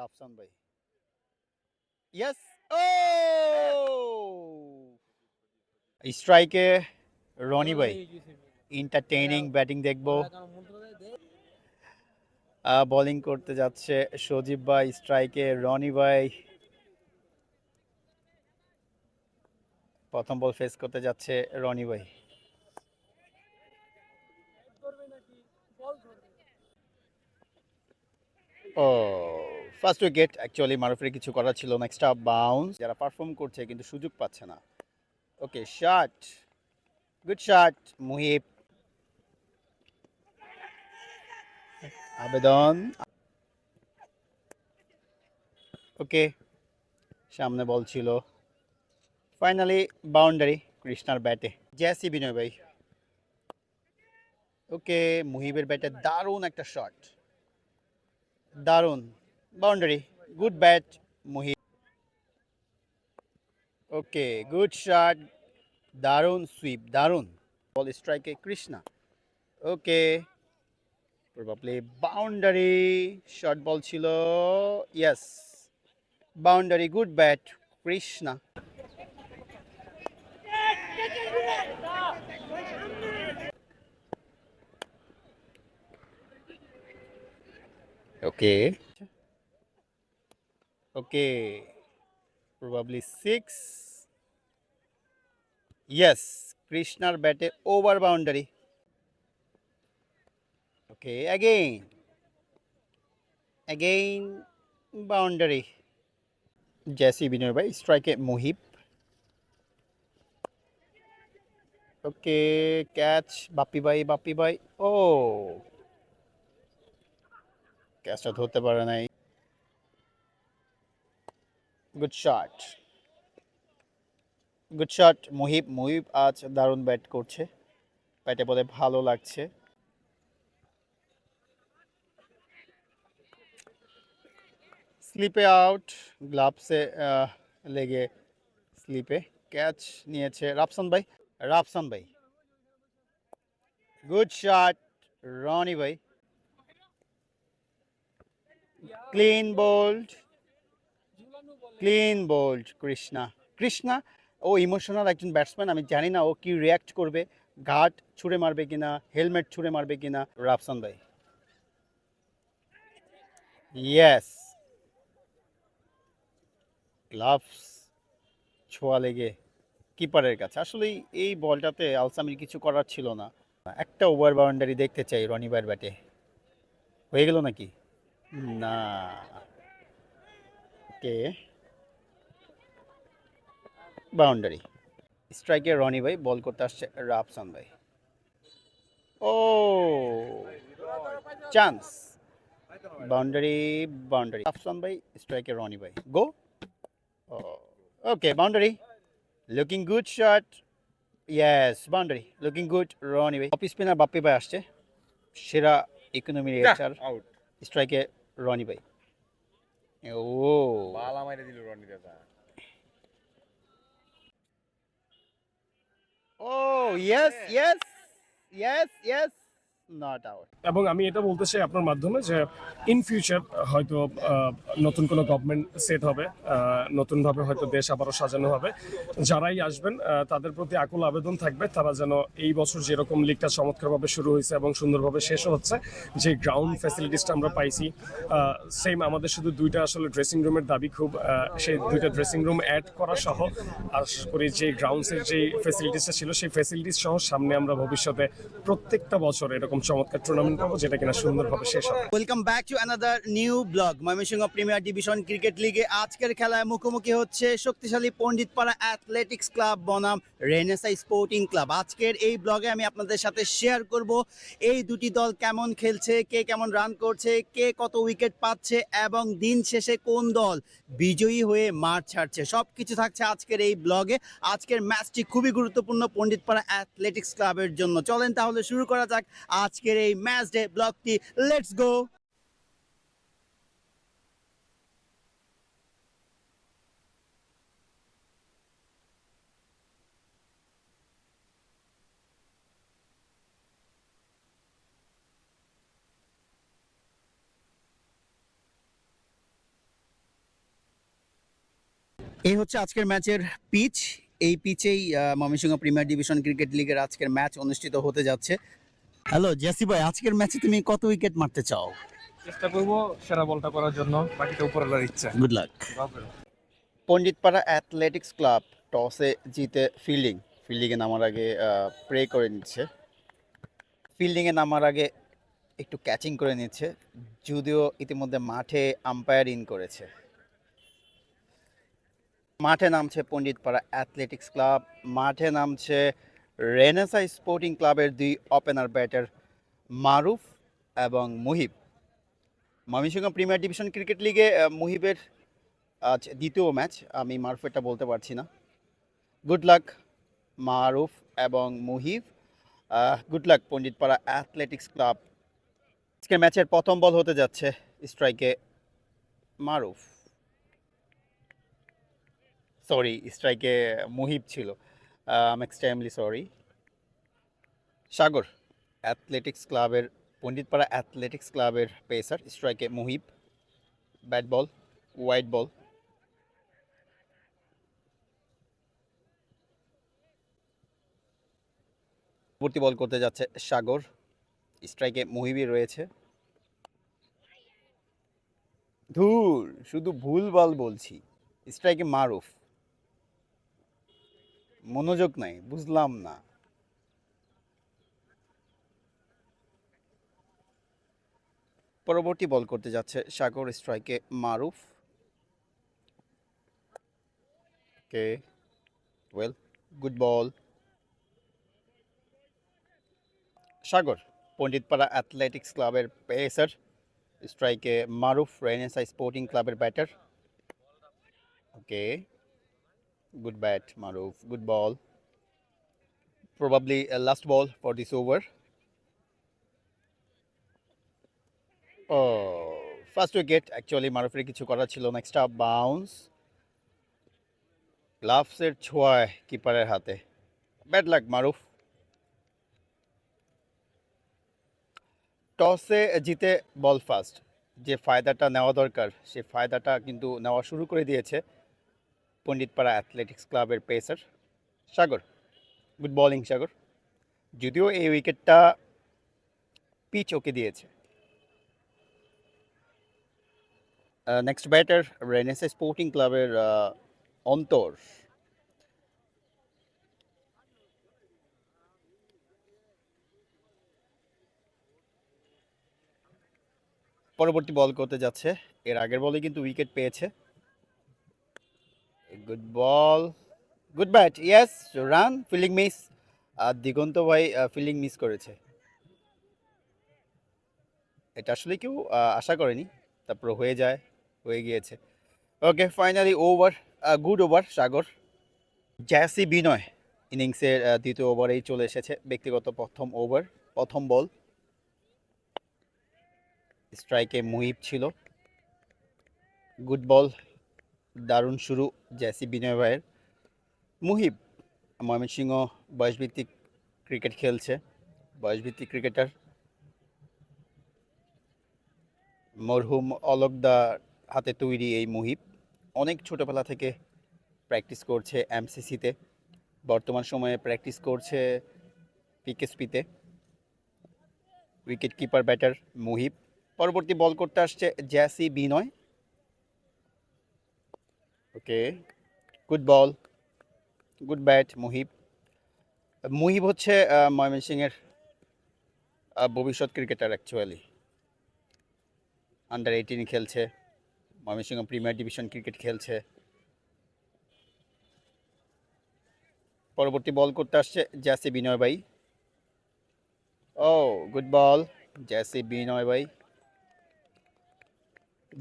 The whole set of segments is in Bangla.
রাফসান ভাই। ইয়েস! ও! স্ট্রাইকে রনি ভাই। এন্টারটেইনিং ব্যাটিং দেখবো। বোলিং করতে যাচ্ছে সজীব ভাই, স্ট্রাইকে রনি ভাই। প্রথম বল ফেস করতে যাচ্ছে রনি ভাই। ও ফার্স্ট উইকেট। অ্যাকচুয়ালি মারুফের কিছু করার ছিল না, এক্সট্রা বাউন্স। যারা পারফর্ম করছে কিন্তু সুযোগ পাচ্ছে না। Okay, shot, good shot Muhib. আবেদন, ওকে, সামনে বল ছিল। ফাইনালি বাউন্ডারি কৃষ্ণার ব্যাটে। জেসি বিনয় ভাই। ওকে, মুহিবের ব্যাটে দারুণ একটা শট, দারুণ boundary, good bat Muhib. Okay, good shot, দারুণ সুইপ, দারুণ বল। স্ট্রাইকে Krishna. Okay, probably boundary, short ball ছিল। Yes, boundary, good bat Krishna. Okay, okay, probably six. Yes, কৃষ্ণার ব্যাটে over boundary. Okay, again boundary. Jessy Binoy ভাই, স্ট্রাইকে মুহিব। ওকে, ক্যাচ বাপ্পি ভাই, বাপ্পি ভাই। ও, ক্যাচটা ধরতে পারে নাই। Good shot, good shot Muhib. Muhib আজ দারুণ ব্যাট করছে, ব্যাটে বলে ভালো লাগছে। স্লিপে আউট, গ্লাভসে লেগে স্লিপে। ক্যাচ নিয়েছে রাফসান ভাই। রাফসান ভাই, গুড শট রনি ভাই। Clean bowled, clean bowled Krishna. Krishna ও ইমোশনাল একজন ব্যাটসম্যান। আমি জানি না ও কি রিয়াক্ট করবে, ঘাট ছুঁড়ে মারবে কিনা, হেলমেট ছুঁড়ে মারবে কিনা। রাফসান ভাই, ইয়েস, গ্লাভস ছোঁয়া লেগে কিপারের কাছে। আসলে এই বলটাতে আলসামির কিছু করার ছিল না। একটা ওভার বাউন্ডারি দেখতে চাই রনি ভাইয়ের ব্যাটে। হয়ে গেল নাকি? না। Okay, boundary. স্ট্রাইকে রনি ভাই, বল করতে আসছে রাফসান ভাই। ও, চান্স, বাউন্ডারি, বাউন্ডারি। রাফসান ভাই, স্ট্রাইকে রনি ভাই, go. Okay, boundary, looking good shot. Yes, boundary, looking good Roni ভাই। অফ স্পিনার বাপ্পি ভাই আসছে, সেরা ইকোনমি রেচার। আউট। স্ট্রাইকে রনি ভাই। ও, বালা মাইরে দিল রনি দাদা। ও, yes, yes, yes, yes, not out. এবং আমি এটা বলতে চাই আপনার মাধ্যমে যে ইন ফিউচার হয়তো নতুন কোনো গভর্নমেন্ট সেট হবে, নতুনভাবে হয়তো দেশ আবারও সাজানো হবে। যারাই আসবেন তাদের প্রতি আকুল আবেদন থাকবে তারা যেন এই বছর যেরকম লিগটা চমৎকারভাবে শুরু হয়েছে এবং সুন্দরভাবে শেষও হচ্ছে, যে গ্রাউন্ড ফ্যাসিলিটিসটা আমরা পাইছি সেম আমাদের শুধু দুইটা আসলে ড্রেসিং রুমের দাবি খুব, সেই দুইটা ড্রেসিং রুম অ্যাড করা সহ আশা করি যে গ্রাউন্ডসের যে ফ্যাসিলিটিসটা ছিল সেই ফ্যাসিলিটিস সহ সামনে আমরা ভবিষ্যতে প্রত্যেকটা বছর এরকম চমৎকার টুর্নামেন্ট পাবো যেটা কিনা সুন্দরভাবে শেষ হবে। Welcome back to another new blog. Mymensingh premier division cricket লিগে আজকের খেলায় মুখোমুখি হচ্ছে শক্তিশালী পণ্ডিতপাড়া অ্যাথলেটিক্স ক্লাব বনাম রেনেসা স্পোর্টিং ক্লাব। আজকের এই ব্লগে আমি আপনাদের সাথে শেয়ার করব এই দুটি দল কেমন খেলছে, কে কেমন রান করছে, কে কত উইকেট পাচ্ছে এবং দিন শেষে কোন দল বিজয়ী হয়ে মাঠ ছাড়ছে, সব কিছু থাকছে আজকের এই ব্লগে। আজকের ম্যাচটি খুবই গুরুত্বপূর্ণ পণ্ডিতপাড়া অ্যাথলেটিক্স ক্লাবের জন্য। চলেন তাহলে শুরু করা যাক আজকের এই ম্যাচ ডে ব্লগটি। Let's go. এই হচ্ছে আজকের ম্যাচের পিচ। এই পিচেই ময়মনসিংহ প্রিমিয়ার ডিভিশন ক্রিকেট লিগের আজকের ম্যাচ অনুষ্ঠিত হতে যাচ্ছে। হ্যালো জেসি ভাই, আজকের ম্যাচে তুমি কত উইকেট মারতে চাও? চেষ্টা করব সেরা বলটা করার জন্য, বাকিটা উপরওয়ালার ইচ্ছা। Good luck. Panditpara athletics club টসে জিতে ফিল্ডিংয়ে নামার আগে প্রে করে নিচ্ছে। ফিল্ডিংয়ে নামার আগে একটু ক্যাচিং করে নিচ্ছে, যদিও ইতিমধ্যে মাঠে আম্পায়ার ইন করেছে। মাঠে নামছে পণ্ডিতপাড়া অ্যাথলেটিক্স ক্লাব, মাঠে নামছে রেনেসাঁ স্পোর্টিং ক্লাবের দুই ওপেনার ব্যাটার মারুফ এবং Muhib. Mymensingh premier division cricket লিগে মুহিবের আজ দ্বিতীয় ম্যাচ, আমি মারুফেরটা বলতে পারছি না। গুড লাক মারুফ এবং Muhib, good luck Panditpara athletics club. আজকের ম্যাচের প্রথম বল হতে যাচ্ছে, স্ট্রাইকে মারুফ, সরি স্ট্রাইকে মুহিব ছিল, I extremely sorry. Sagar athletics ক্লাবের পণ্ডিতপাড়া অ্যাথলেটিক্স ক্লাবের পেসার, স্ট্রাইকে Muhib, bat ball, wide ball. পরবর্তী বল করতে যাচ্ছে সাগর, স্ট্রাইকে মুহিবই রয়েছে। ধুর, শুধু ভুল বল বলছি। স্ট্রাইকে মারুফ, মনোযোগ নাই, বুঝলাম না। পরবর্তী বল করতে যাচ্ছে সাগর, স্ট্রাইকে Maruf. Okay, well, good ball. Sagar Panditpara athletics ক্লাবের পেসার, স্ট্রাইকে মারুফ রেনেসাঁ স্পোর্টিং ক্লাবের batter. Okay, good bat Maruf, good ball. Probably last ball for this over. ও, ফার্স্ট উইকেট। অ্যাকচুয়ালি মারুফের কিছু করার ছিল না, এক্সট্রা বাউন্স, গ্লাভসের ছোঁয়ায় কিপারের হাতে। ব্যাড লাক মারুফ। টসে জিতে বল ফার্স্ট, যে ফায়দাটা নেওয়া দরকার সে ফায়দাটা কিন্তু নেওয়া শুরু করে দিয়েছে পণ্ডিতপাড়া অ্যাথলেটিক্স ক্লাবের পেসার সাগর। গুড বোলিং সাগর, যদিও এই উইকেটটা পিচ ওকে দিয়েছে। নেক্সট ব্যাটার রেনেসাঁ স্পোর্টিং ক্লাবের অন্তর। পরবর্তী বল করতে যাচ্ছে, এর আগের বলে কিন্তু উইকেট পেয়েছে। Good ball, good bat, yes, run, fielding miss. Diganta ভাই ফিল্ডিং মিস করেছে, এটা আসলে কেউ আশা করেনি, তারপর হয়ে গিয়েছে। ওকে, ফাইনালি ওভার, গুড ওভার সাগর। জ্যাসি বিনয় ইনিংসের দ্বিতীয় ওভারেই চলে এসেছে, ব্যক্তিগত প্রথম বল। স্ট্রাইকে মুহিব ছিল, গুড বল, দারুণ শুরু জ্যাসি বিনয় ভাইয়ের। মুহিব ময়মনসিংহ বয়সভিত্তিক ক্রিকেট খেলছে, বয়সভিত্তিক ক্রিকেটার। মরহুম অলকদার হাতে তৈরি এই মুহিব অনেক ছোটোবেলা থেকে প্র্যাকটিস করছে এমসিসিতে, বর্তমান সময়ে প্র্যাকটিস করছে পিকেএসপিতে। Wicket keeper batter Muhib. পরবর্তী বল করতে আসছে Jessy Binoy. Okay, good ball, good bat Muhib. Muhib হচ্ছে ময়মনসিংহের ভবিষ্যৎ ক্রিকেটার, অ্যাকচুয়ালি আন্ডার 18 খেলছে, ময়মনসিংহ প্রিমিয়ার ডিভিশন ক্রিকেট খেলছে। পরবর্তী বল করতে আসছে জ্যাসি বিনয় ভাই। ও, গুড বল জ্যাসি বিনয় ভাই।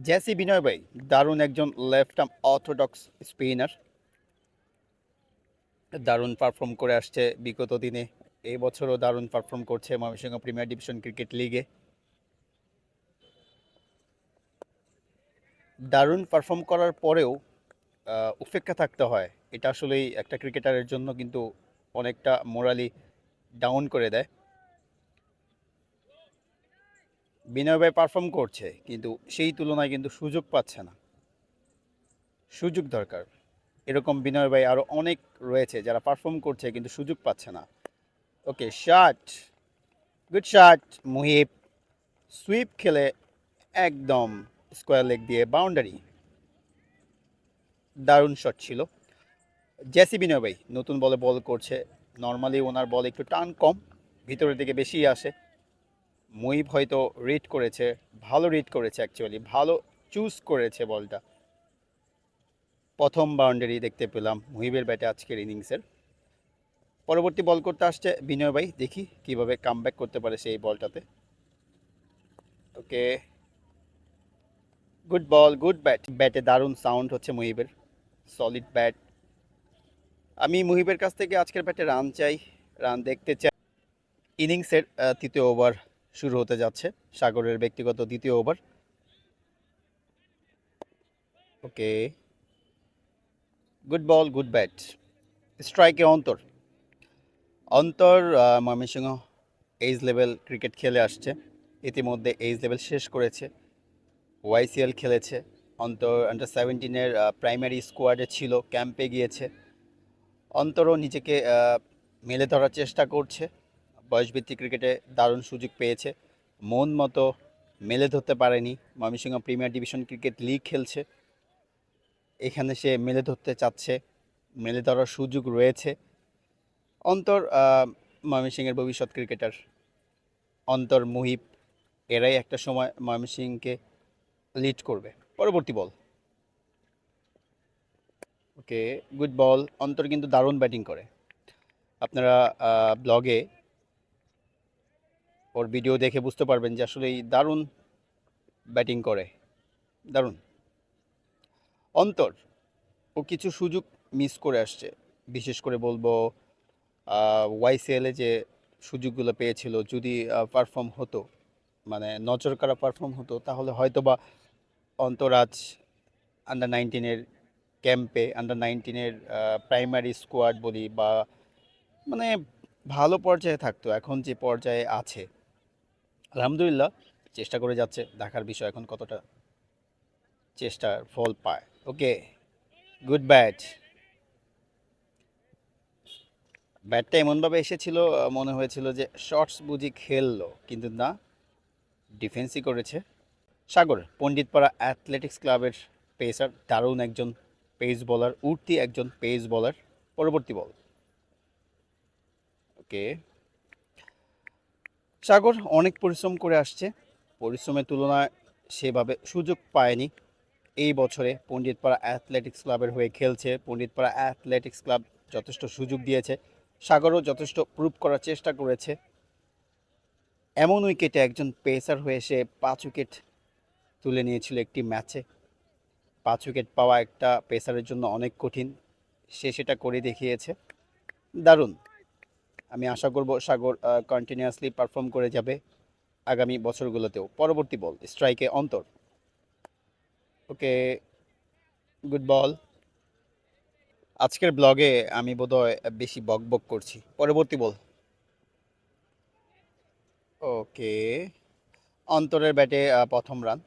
জ্যাসি বিনয় ভাই দারুণ একজন লেফট আর্ম অর্থোডক্স স্পিনার, দারুণ পারফর্ম করে আসছে বিগত দিনে, এই বছরও দারুণ পারফর্ম করছে ময়মনসিংহ প্রিমিয়ার ডিভিশন ক্রিকেট লিগে। দারুণ পারফর্ম করার পরেও উপেক্ষা থাকতে হয়, এটা আসলেই একটা ক্রিকেটারের জন্য কিন্তু অনেকটা মোরালি ডাউন করে দেয়। বিনয় ভাই পারফর্ম করছে, কিন্তু সেই তুলনায় কিন্তু সুযোগ পাচ্ছে না, সুযোগ দরকার। এরকম বিনয় ভাই আরও অনেক রয়েছে যারা পারফর্ম করছে কিন্তু সুযোগ পাচ্ছে না। Okay, shot, good shot. Muhib sweep খেলে একদম স্কোয়ার লেগ দিয়ে বাউন্ডারি। দারুণ শট ছিল। জেসি বিনয় ভাই নতুন বলে বল করছে। নর্মালি ওনার বল একটু টান কম, ভিতরের দিকে বেশি আসে। মুহিব হয়তো রিড করেছে, ভালো রিড করেছে, অ্যাকচুয়ালি ভালো চুজ করেছে বলটা। প্রথম বাউন্ডারি দেখতে পেলাম মুহিবের ব্যাটে আজকের ইনিংসের। পরবর্তী বল করতে আসছে বিনয় ভাই, দেখি কিভাবে কামব্যাক করতে পারে সেই বলটাতে। ওকে, গুড বল, গুড ব্যাট। ব্যাটে দারুণ সাউন্ড হচ্ছে মুহিবের, সলিড ব্যাট। আমি মুহিবের কাছ থেকে আজকের ব্যাটে রান চাই, রান দেখতে চাই। ইনিংসের তৃতীয় ওভার শুরু হতে যাচ্ছে, সাগরের ব্যক্তিগত দ্বিতীয় ওভার। ওকে, গুড বল, গুড ব্যাট। স্ট্রাইকে অন্তর। অন্তর ময়মনসিংহ এইজ লেভেল ক্রিকেট খেলে আসছে, ইতিমধ্যে এইজ লেভেল শেষ করেছে, ওয়াইসিএল খেলেছে। অন্তর আন্ডার 17-এর প্রাইমারি স্কোয়াডে ছিল, ক্যাম্পে গিয়েছে। অন্তরও নিজেকে মেলে ধরার চেষ্টা করছে, বয়সভিত্তিক ক্রিকেটে দারুণ সুযোগ পেয়েছে। মন মতো মেলে ধরতে পারেনি, Mymensingh premier division cricket league খেলছে, এখানে সে মেলে ধরতে চাচ্ছে, মেলে ধরার সুযোগ রয়েছে। অন্তর ময়মনসিংহের ভবিষ্যৎ ক্রিকেটার। অন্তর, মুহিব এরাই একটা সময় ময়মনসিংহকে লিড করবে। পরবর্তী বল। ওকে, গুড বল। অন্তর কিন্তু দারুণ ব্যাটিং করে, আপনারা ব্লগে ওর ভিডিও দেখে বুঝতে পারবেন যে আসলে এই দারুণ ব্যাটিং করে, দারুণ। অন্তর ও কিছু সুযোগ মিস করে আসছে, বিশেষ করে বলবো ওয়াইসিএলে যে সুযোগগুলো পেয়েছিল, যদি পারফর্ম হতো, মানে নজর কাড়া পারফর্ম হতো, তাহলে হয়তো বা অন্তরাজ আন্ডার 19-এর ক্যাম্পে, আন্ডার 19-এর প্রাইমারি স্কোয়াড বলি বা মানে ভালো পর্যায়ে থাকতো। এখন যে পর্যায়ে আছে, আলহামদুলিল্লাহ চেষ্টা করে যাচ্ছে, দেখার বিষয় এখন কতটা চেষ্টার ফল পায়। ওকে, গুড ব্যাট। ব্যাটটা এমনভাবে এসেছিল মনে হয়েছিল যে শর্টস বুঝি খেললো, কিন্তু না, ডিফেন্সই করেছে। সাগর পণ্ডিতপাড়া অ্যাথলেটিক্স ক্লাবের পেসার, দারুণ একজন পেস বোলার, উঠতি একজন পেস বোলার। পরবর্তী বল। ওকে, সাগর অনেক পরিশ্রম করে আসছে, পরিশ্রমের তুলনায় সেভাবে সুযোগ পায়নি। এই বছরে পণ্ডিতপাড়া অ্যাথলেটিক্স ক্লাবের হয়ে খেলছে, পণ্ডিতপাড়া অ্যাথলেটিক্স ক্লাব যথেষ্ট সুযোগ দিয়েছে, সাগরও যথেষ্ট প্রুভ করার চেষ্টা করেছে। এমন উইকেটে একজন পেসার হয়ে সে 5 উইকেট তুলে নিয়েছিল একটি ম্যাচে। 5 উইকেট পাওয়া একটা পেসারের জন্য অনেক কঠিন, সে সেটা করে দেখিয়েছে, দারুণ। আমি আশা করব সাগর কন্টিনিউয়াসলি পারফর্ম করে যাবে আগামী বছরগুলোতেও। পরবর্তী বল, স্ট্রাইকে অন্তর। ওকে, গুড বল। আজকের ব্লগে আমি বোধহয় বেশি বকবক করছি। পরবর্তী বল। ওকে, অন্তরের ব্যাটে প্রথম রান।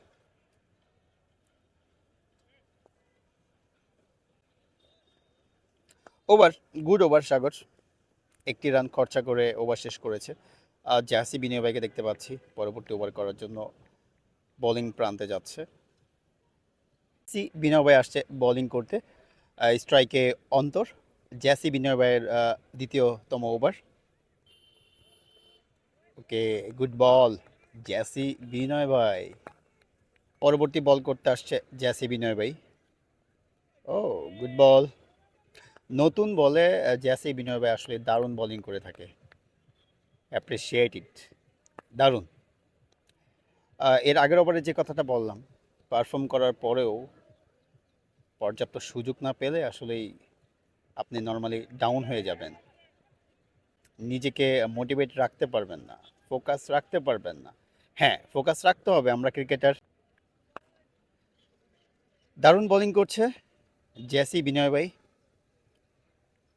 ওভার, গুড ওভার সাগর, একটি রান খরচা করে ওভার শেষ করেছে। জাসি বিনয় ভাইকে দেখতে পাচ্ছি পরবর্তী ওভার করার জন্য বোলিং প্রান্তে যাচ্ছে। সি বিনয় ভাই আসছে বোলিং করতে, স্ট্রাইকে অন্তর। জ্যাসি বিনয় ভাইয়ের দ্বিতীয়তম ওভার। ওকে, গুড বল জ্যাসি বিনয় ভাই। পরবর্তী বল করতে আসছে জ্যাসি বিনয় ভাই। ও, গুড বল। নতুন বলে জ্যাসি বিনয় ভাই আসলে দারুণ বোলিং করে থাকে, অ্যাপ্রিসিয়েট ইট, দারুণ। এর আগের ওভারে যে কথাটা বললাম, পারফর্ম করার পরেও পর্যাপ্ত সুযোগ না পেলে আসলেই আপনি নর্মালি ডাউন হয়ে যাবেন, নিজেকে মোটিভেট রাখতে পারবেন না, ফোকাস রাখতে পারবেন না। হ্যাঁ, ফোকাস রাখতে হবে, আমরা ক্রিকেটার। দারুণ বোলিং করছে জেসি বিনয় ভাই,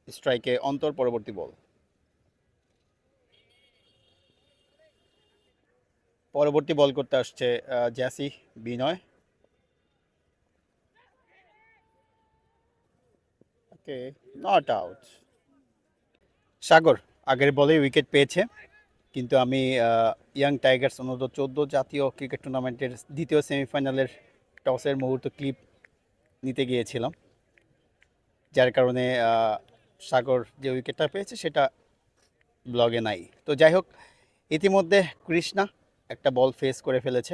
স্ট্রাইকে অন্তর। পরবর্তী বল। পরবর্তী বল করতে আসছে Jessy Binoy. Okay, not out. Sagar আগের বলেই উইকেট পেয়েছে, কিন্তু আমি ইয়াং টাইগার্স অনূর্ধ্ব 14 জাতীয় ক্রিকেট টুর্নামেন্টের দ্বিতীয় সেমিফাইনালের টসের মুহূর্ত ক্লিপ নিতে গিয়েছিলাম, যার কারণে সাগর যে উইকেটটা পেয়েছে সেটা ব্লগে নাই। তো যাই হোক, ইতিমধ্যে কৃষ্ণা একটা বল ফেস করে ফেলেছে।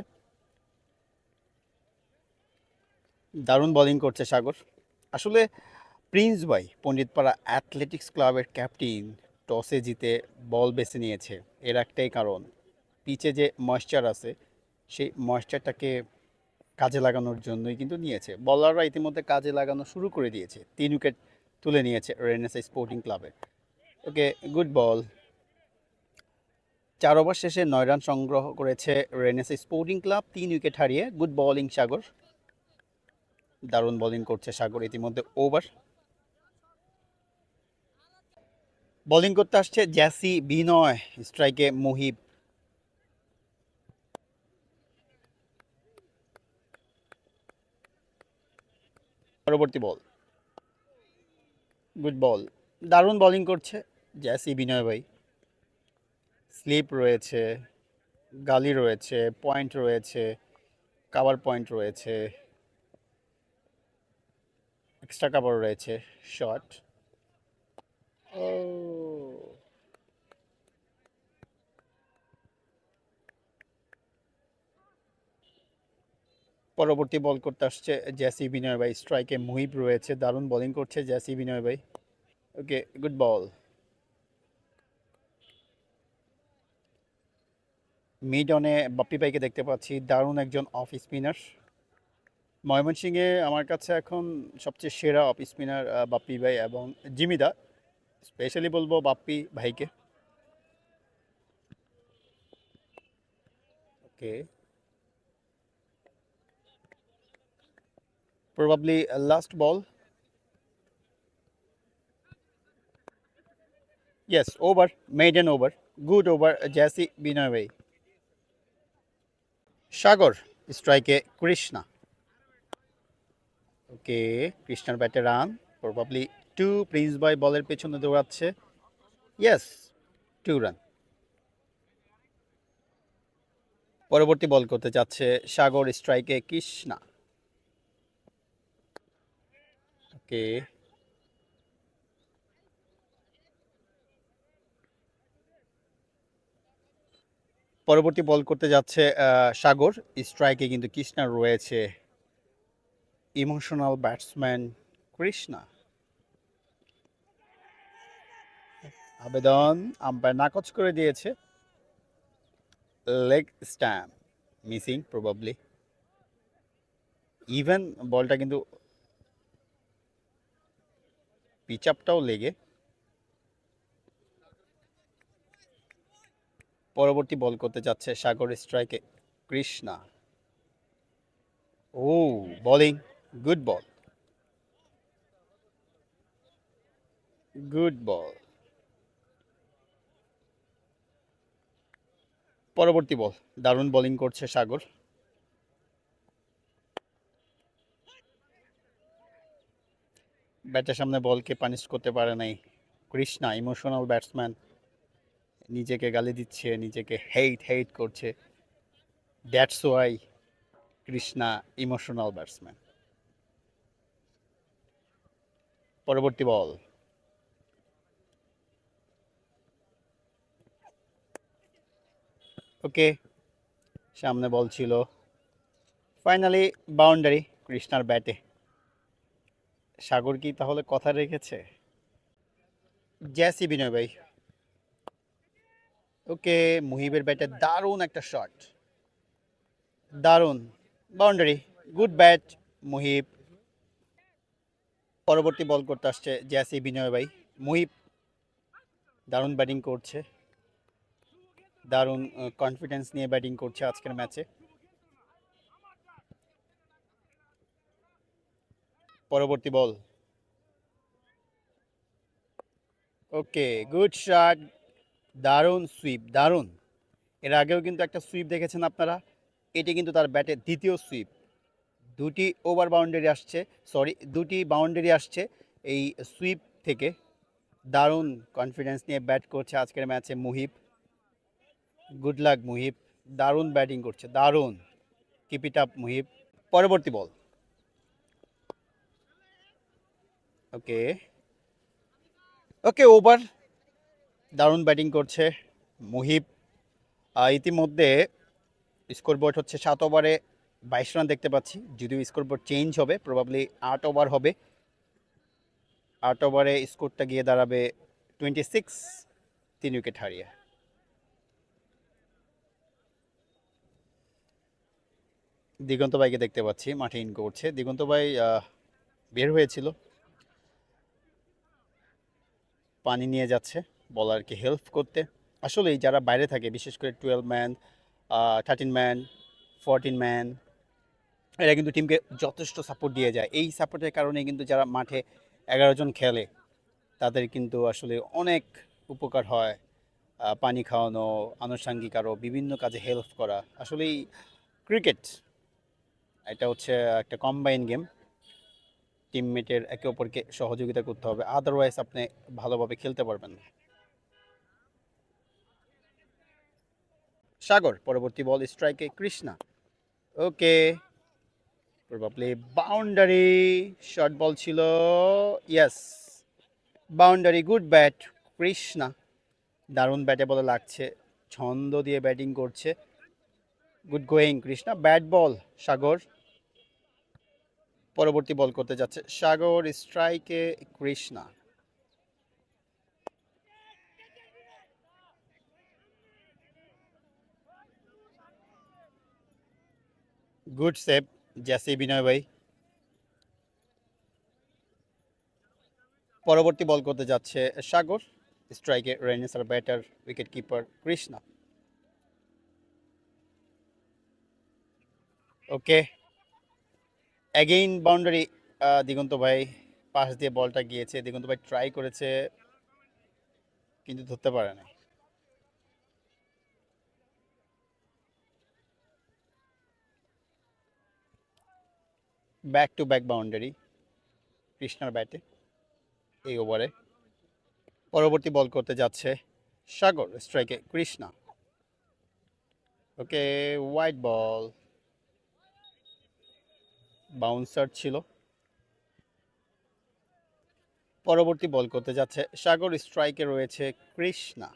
দারুণ বোলিং করছে সাগর। আসলে প্রিন্স ভাই পণ্ডিতপাড়া অ্যাথলেটিক্স ক্লাবের ক্যাপ্টেন টসে জিতে বল বেছে নিয়েছে। এর একটাই কারণ, পিচে যে ময়েশ্চার আছে সেই ময়েশ্চারটাকে কাজে লাগানোর জন্যই কিন্তু নিয়েছে। বলাররা ইতিমধ্যে কাজে লাগানো শুরু করে দিয়েছে, 3 উইকেট তুলে নিয়েছে রেনেসাঁ স্পোর্টিং ক্লাবের। ওকে, গুড বল। 4 ওভার শেষে 9 রান সংগ্রহ করেছে রেনেসাঁ স্পোর্টিং ক্লাব 3 উইকেট হারিয়ে। গুড বোলিং সাগর, দারুণ বোলিং করছে সাগর। ইতিমধ্যে ওভার। বোলিং করতে আসছে জ্যাসি বিনয়, স্ট্রাইকে মুহিব। পরবর্তী বল, গুড বল। দারুণ বোলিং করছে জ্যাসি বিনয় ভাই। স্লিপ রয়েছে, গালি রয়েছে, পয়েন্ট রয়েছে, কাভার পয়েন্ট রয়েছে, এক্সট্রা কাভার রয়েছে, শট। ও, পরবর্তী বল করতে আসছে জ্যাসি বিনয় ভাই। স্ট্রাইকে মুহিব রয়েছে, দারুণ বোলিং করছে জ্যাসি বিনয় ভাই। ওকে, গুড বল। মিড অনে বাপ্পি ভাইকে দেখতে পাচ্ছি, দারুণ একজন অফ স্পিনার। ময়মনসিংহে আমার কাছে এখন সবচেয়ে সেরা অফ স্পিনার বাপ্পি ভাই এবং জিমিদা। স্পেশালি বলবো বাপ্পি ভাইকে। Okay, probably last ball. Yes, over, maiden over. Good over জ্যাসি বিনয় ভাই। সাগর, স্ট্রাইকে কৃষ্ণা। ওকে, কৃষ্ণার ব্যাটে রান, প্রবাবলি 2। প্রিন্স ভাই বলের পেছনে দৌড়াচ্ছে। Yes, 2 run. পরবর্তী বল করতে যাচ্ছে সাগর, স্ট্রাইকে কৃষ্ণা। ওকে, পরবর্তী বল করতে যাচ্ছে সাগর, স্ট্রাইকে কিন্তু কৃষ্ণা রয়েছে। Emotional batsman Krishna. আবেদন আম্পায়ার নাকচ করে দিয়েছে। Leg stump missing probably. Even বলটা কিন্তু পিচ আপটাও লেগে। পরবর্তী বল করতে যাচ্ছে সাগর, স্ট্রাইকে Krishna. Oh, bowling, good ball, good ball. পরবর্তী বল, দারুণ বোলিং করছে সাগর। ব্যাটের সামনে বলকে পানিশ করতে পারে নাই কৃষ্ণা। ইমোশনাল ব্যাটসম্যান, নিজেকে গালি দিচ্ছে, নিজেকে হেইট হেইট করছে। That's why Krishna emotional batsman. পরবর্তী বল, ওকে, সামনে বল ছিল, ফাইনালি বাউন্ডারি কৃষ্ণার ব্যাটে। সাগর কি তাহলে কথা রেখেছে? জ্যাসি বিনয় ভাই। ওকে, মুহিবের ব্যাটে দারুণ একটা শট, দারুণ, বাউন্ডারি, গুড ব্যাট মুহিব। পরবর্তী বল করতে আসছে জ্যাসি বিনয় ভাই। মুহিব দারুণ ব্যাটিং করছে, দারুণ কনফিডেন্স নিয়ে ব্যাটিং করছে আজকের ম্যাচে। পরবর্তী বল, ওকে, গুড শট, দারুণ সুইপ, দারুণ। এর আগেও কিন্তু একটা সুইপ দেখেছেন আপনারা, এটি কিন্তু তার ব্যাটে দ্বিতীয় সুইপ। দুটি ওভার বাউন্ডারি আসছে, সরি, দুটি বাউন্ডারি আসছে এই সুইপ থেকে দারুণ কনফিডেন্স নিয়ে ব্যাট করছে আজকের ম্যাচে মুহিব। গুড লাক মুহিব, দারুণ ব্যাটিং করছে, দারুণ। Keep it up Muhib. পরবর্তী বল। ওকে ওকে, ওভার। দারুণ ব্যাটিং করছে মুহিব। ইতিমধ্যে স্কোরবোর্ড হচ্ছে 7 ওভারে 22 রান দেখতে পাচ্ছি, যদিও স্কোরবোর্ড চেঞ্জ হবে, প্রবাবলি 8 ওভার হবে। 8 ওভারে স্কোরটা গিয়ে দাঁড়াবে 26, 3 উইকেট হারিয়ে। দিগন্ত ভাইকে দেখতে পাচ্ছি মাঠে ইন করছে। দিগন্ত ভাই বের হয়েছিল, পানি নিয়ে যাচ্ছে বলারকে হেল্প করতে। আসলে যারা বাইরে থাকে, বিশেষ করে 12 ম্যান, 13 ম্যান, 14 ম্যান, এরা কিন্তু টিমকে যথেষ্ট সাপোর্ট দিয়ে যায়। এই সাপোর্টের কারণে কিন্তু যারা মাঠে 11 জন খেলে তাদের কিন্তু আসলে অনেক উপকার হয়। পানি খাওয়ানো, আনুষঙ্গিক আরও বিভিন্ন কাজে হেল্প করা। আসলেই ক্রিকেট এটা হচ্ছে একটা কম্বাইন গেম। টিমমেটের একে অপরকে সহযোগিতা করতে হবে, আদারওয়াইজ আপনি ভালোভাবে খেলতে পারবেন না। সাগর, পরবর্তী বল স্ট্রাইকে Krishna. Okay, probably boundary, short ball ছিল, yes boundary. Good bat Krishna, দারুণ ব্যাটে বলে লাগছে, ছন্দ দিয়ে ব্যাটিং করছে। Good going Krishna, bat ball Sagar. পরবর্তী বল করতে যাচ্ছে সাগর, স্ট্রাইকে কৃষ্ণা। গুড সেভ জেসি বিনয় ভাই। পরবর্তী বল করতে যাচ্ছে সাগর, স্ট্রাইকে রেনেসার batter wicket keeper Krishna. Okay, again boundary. Digonto ভাই পাশ দিয়ে বলটা গিয়েছে, দিগন্ত ভাই ট্রাই করেছে কিন্তু ধরতে পারে না। ব্যাক টু ব্যাক বাউন্ডারি কৃষ্ণার ব্যাটে এই ওভারে। পরবর্তী বল করতে যাচ্ছে সাগর, স্ট্রাইকে কৃষ্ণা। ওকে, হোয়াইট বল, বাউন্সার ছিল। পরবর্তী বল করতে যাচ্ছে সাগর, স্ট্রাইকে রয়েছে কৃষ্ণা।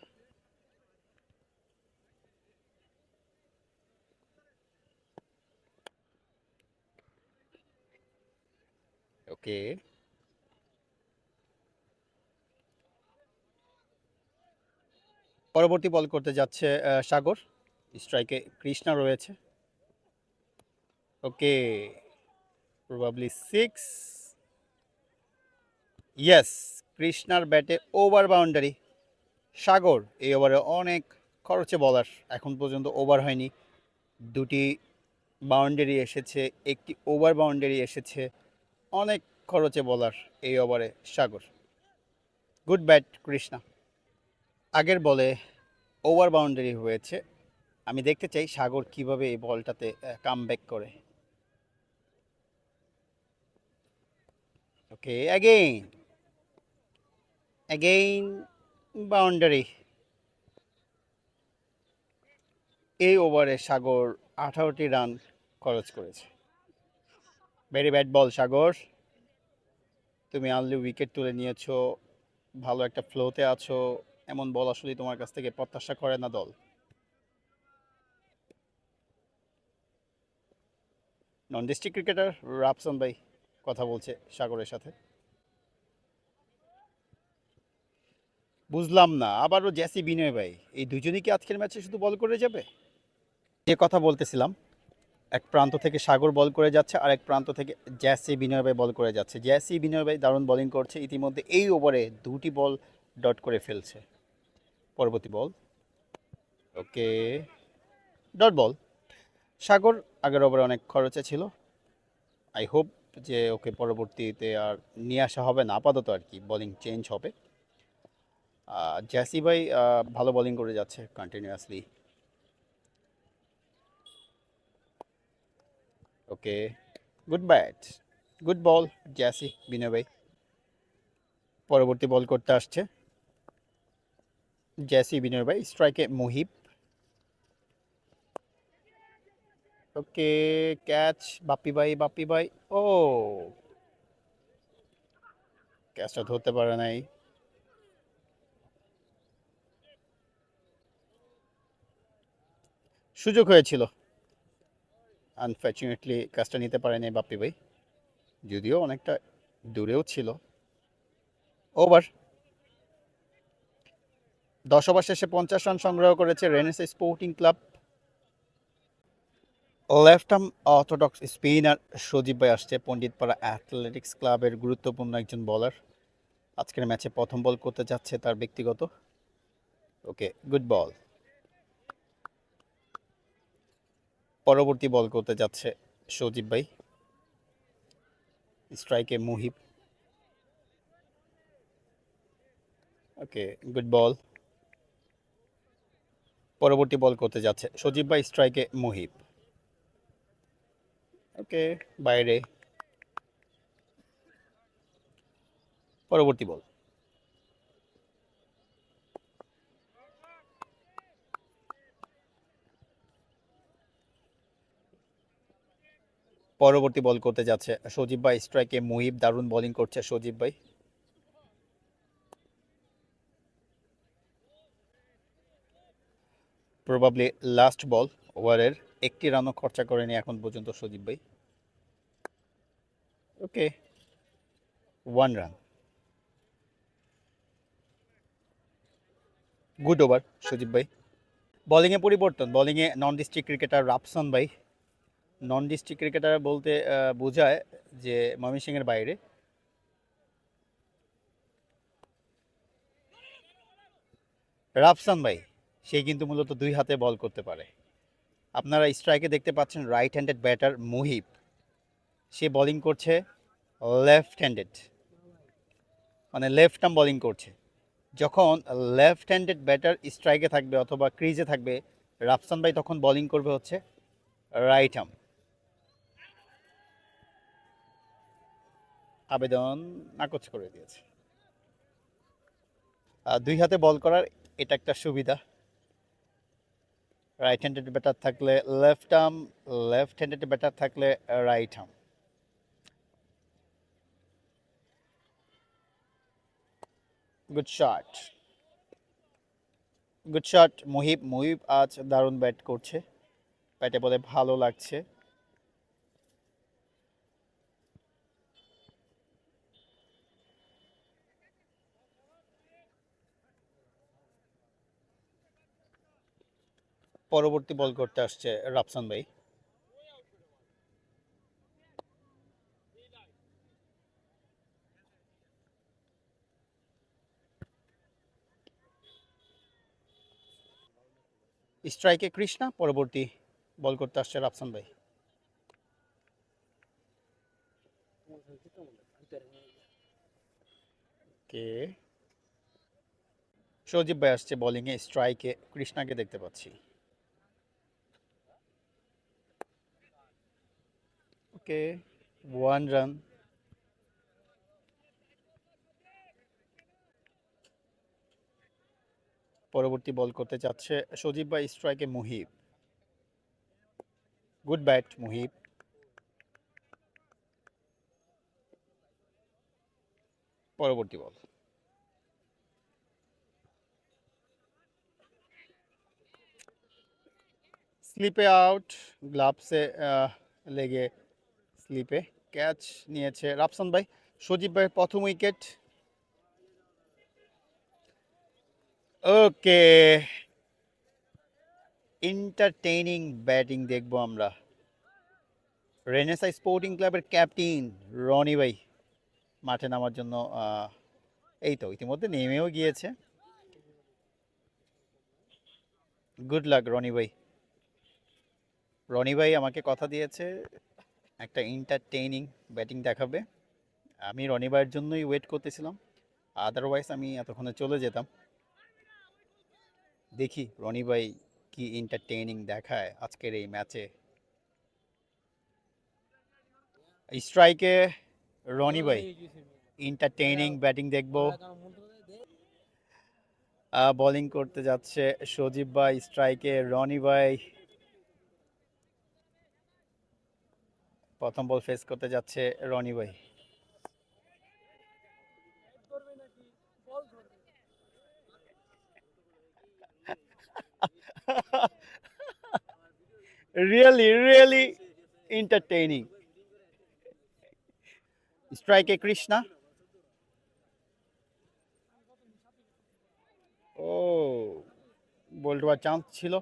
ওকে, পরবর্তী বল করতে যাচ্ছে সাগর, স্ট্রাইকে কৃষ্ণা রয়েছে। ওকে, প্রবাবলি 6, ইয়েস কৃষ্ণার ব্যাটে ওভার বাউন্ডারি। সাগর এই ওভারে অনেক খরচে বলার, এখন পর্যন্ত ওভার হয়নি। দুটি বাউন্ডারি এসেছে, একটি ওভার বাউন্ডারি এসেছে, অনেক খরচে বলার এই ওভারে সাগর। Good bat Krishna. আগের বলে ওভার বাউন্ডারি হয়েছে, আমি দেখতে চাই সাগর কিভাবে এই বলটাতে কামব্যাক করে। ওকে, অ্যাগেইন বাউন্ডারি। এই ওভারে সাগর 18টি রান খরচ করেছে। ভেরি ব্যাড বল সাগর, তুমি আনলি উইকেট তুলে নিয়েছো, ভালো একটা ফ্লোতে আছো, এমন বল আসলে তোমার কাছ থেকে প্রত্যাশা করে না দল। নন ডিস্ট্রিক্ট ক্রিকেটার রাফসান ভাই কথা বলছে সাগরের সাথে। বুঝলাম না, আবারও জেসি বিনয় ভাই, এই দুজনই কি আজকের ম্যাচে শুধু বল করে যাবে? যে কথা বলতেছিলাম, এক প্রান্ত থেকে সাগর বল করে যাচ্ছে, আর এক প্রান্ত থেকে জেসি বিনয় ভাই বল করে যাচ্ছে। জেসি বিনয় ভাই দারুণ বোলিং করছে, ইতিমধ্যে এই ওভারে 2টি বল ডট করে ফেলছে। পরবর্তী বল, ওকে, ডট বল। সাগর আগের ওভারে অনেক খরচে ছিল, আই হোপ যে ওকে পরবর্তীতে আর নিয়ে আসা হবে না, আপাতত আর কি বোলিং চেঞ্জ হবে। জেসি ভাই ভালো বোলিং করে যাচ্ছে continuously. Okay, good bat, good ball জেসি বিনয় ভাই। পরবর্তী বল করতে আসছে জেসি বিনয় ভাই, স্ট্রাইকে মুহিব। ওকে, ক্যাচ বাপ্পি ভাই, বাপ্পি ভাই। ও, ক্যাচটা ধরতে পারে নাই। সুযোগ হয়েছিল, আনফর্চুনেটলি ক্যাচটা নিতে পারেনি বাপ্পি ভাই, যদিও অনেকটা দূরেও ছিল। ওভার, 10 ওভার শেষে 50 রান সংগ্রহ করেছে Renaissance sporting club. Left arm orthodox spinner Sajib ভাই আসছে, পণ্ডিতপাড়া অ্যাথলেটিক্স ক্লাবের গুরুত্বপূর্ণ একজন বোলার। আজকের ম্যাচে প্রথম বল করতে যাচ্ছে তার ব্যক্তিগত। ওকে, গুড বল। পরবর্তী বল করতে যাচ্ছে সজীব ভাই, স্ট্রাইকে মুহিব। Okay, good ball. পরবর্তী বল করতে যাচ্ছে সজীব ভাই, স্ট্রাইকে মুহিব। ওকে, বাইরে। পরবর্তী বল। পরবর্তী বল করতে যাচ্ছে সজীব ভাই, স্ট্রাইকে মুহিব। দারুণ বোলিং করছে সজীব ভাই। প্রবাবলি লাস্ট বল ওভারের, একটি রানও খরচা করেনি এখন পর্যন্ত সজীব ভাই। ওকে, 1 রান। গুড ওভার সজীব ভাই। বোলিংয়ে পরিবর্তন, বোলিংয়ে নন ডিস্ট্রিক্ট ক্রিকেটার রাফসান ভাই। নন ডিস্ট্রিক্ট ক্রিকেটার বলতে বোঝায় যে ময়মনসিংহের বাইরে। রাফসান ভাই সে কিন্তু মূলত 2 হাতে বল করতে পারে। আপনারা স্ট্রাইকে দেখতে পাচ্ছেন রাইট হ্যান্ডেড ব্যাটার মুহিব, সে বোলিং করছে লেফট হ্যান্ডেড, মানে লেফট আর্ম বোলিং করছে। যখন লেফট হ্যান্ডেড ব্যাটার স্ট্রাইকে থাকবে অথবা ক্রিজে থাকবে, রাফসান ভাই তখন বোলিং করবে হচ্ছে রাইট আর্ম। আবেদন নাকচ করে দিয়েছে। 2 হাতে বল করার এটা একটা সুবিধা। রাইট হ্যান্ডেড ব্যাটার থাকলে left arm, left handed batter থাকলে right arm. Good shot, good shot Muhib. Muhib আজ দারুণ ব্যাট করছে, ব্যাটে বলে ভালো লাগছে। পরবর্তী বল করতে আসছে রাফসান ভাই। স্ট্রাইকে কৃষ্ণা, পরবর্তী বল করতে আসছে রাফসান ভাই। কে সজীব ভাই আসছে বোলিংয়ে, স্ট্রাইকে কৃষ্ণাকে দেখতে পাচ্ছি। ওকে, 1 রান। পরবর্তী বল করতে যাচ্ছে সজীব ভাই, স্ট্রাইকে মুহিব। Good bat Muhib. পরবর্তী বল। স্লিপে আউট, গ্লাভসে লেগে স্লিপে ক্যাচ নিয়েছে রাফসান ভাই। সজীব ভাইয়ের প্রথম উইকেট। ওকে, এন্টারটেইনিং ব্যাটিং দেখবো আমরা। রেনেসাঁ স্পোর্টিং ক্লাবের ক্যাপ্টেন রনি ভাই মাঠে নামার জন্য এই তো ইতিমধ্যে নেমেও গিয়েছে। গুড লাক রনি ভাই। রনি ভাই আমাকে কথা দিয়েছে একটা এন্টারটেইনিং ব্যাটিং দেখাবে। আমি রনি ভাইয়ের জন্যই ওয়েট করতেছিলাম, আদারওয়াইজ আমি এতক্ষণে চলে যেতাম। দেখি রনি ভাই কি এন্টারটেইনিং দেখায় আজকের এই ম্যাচে। স্ট্রাইকে রনি ভাই, এন্টারটেইনিং ব্যাটিং দেখব। বোলিং করতে যাচ্ছে সজীব ভাই, স্ট্রাইকে রনি ভাই। প্রথম বল ফেস করতে যাচ্ছে রনি ভাই। Really entertaining. স্ট্রাইকে কৃষ্ণা। ও, বল দেওয়ার চান্স ছিল।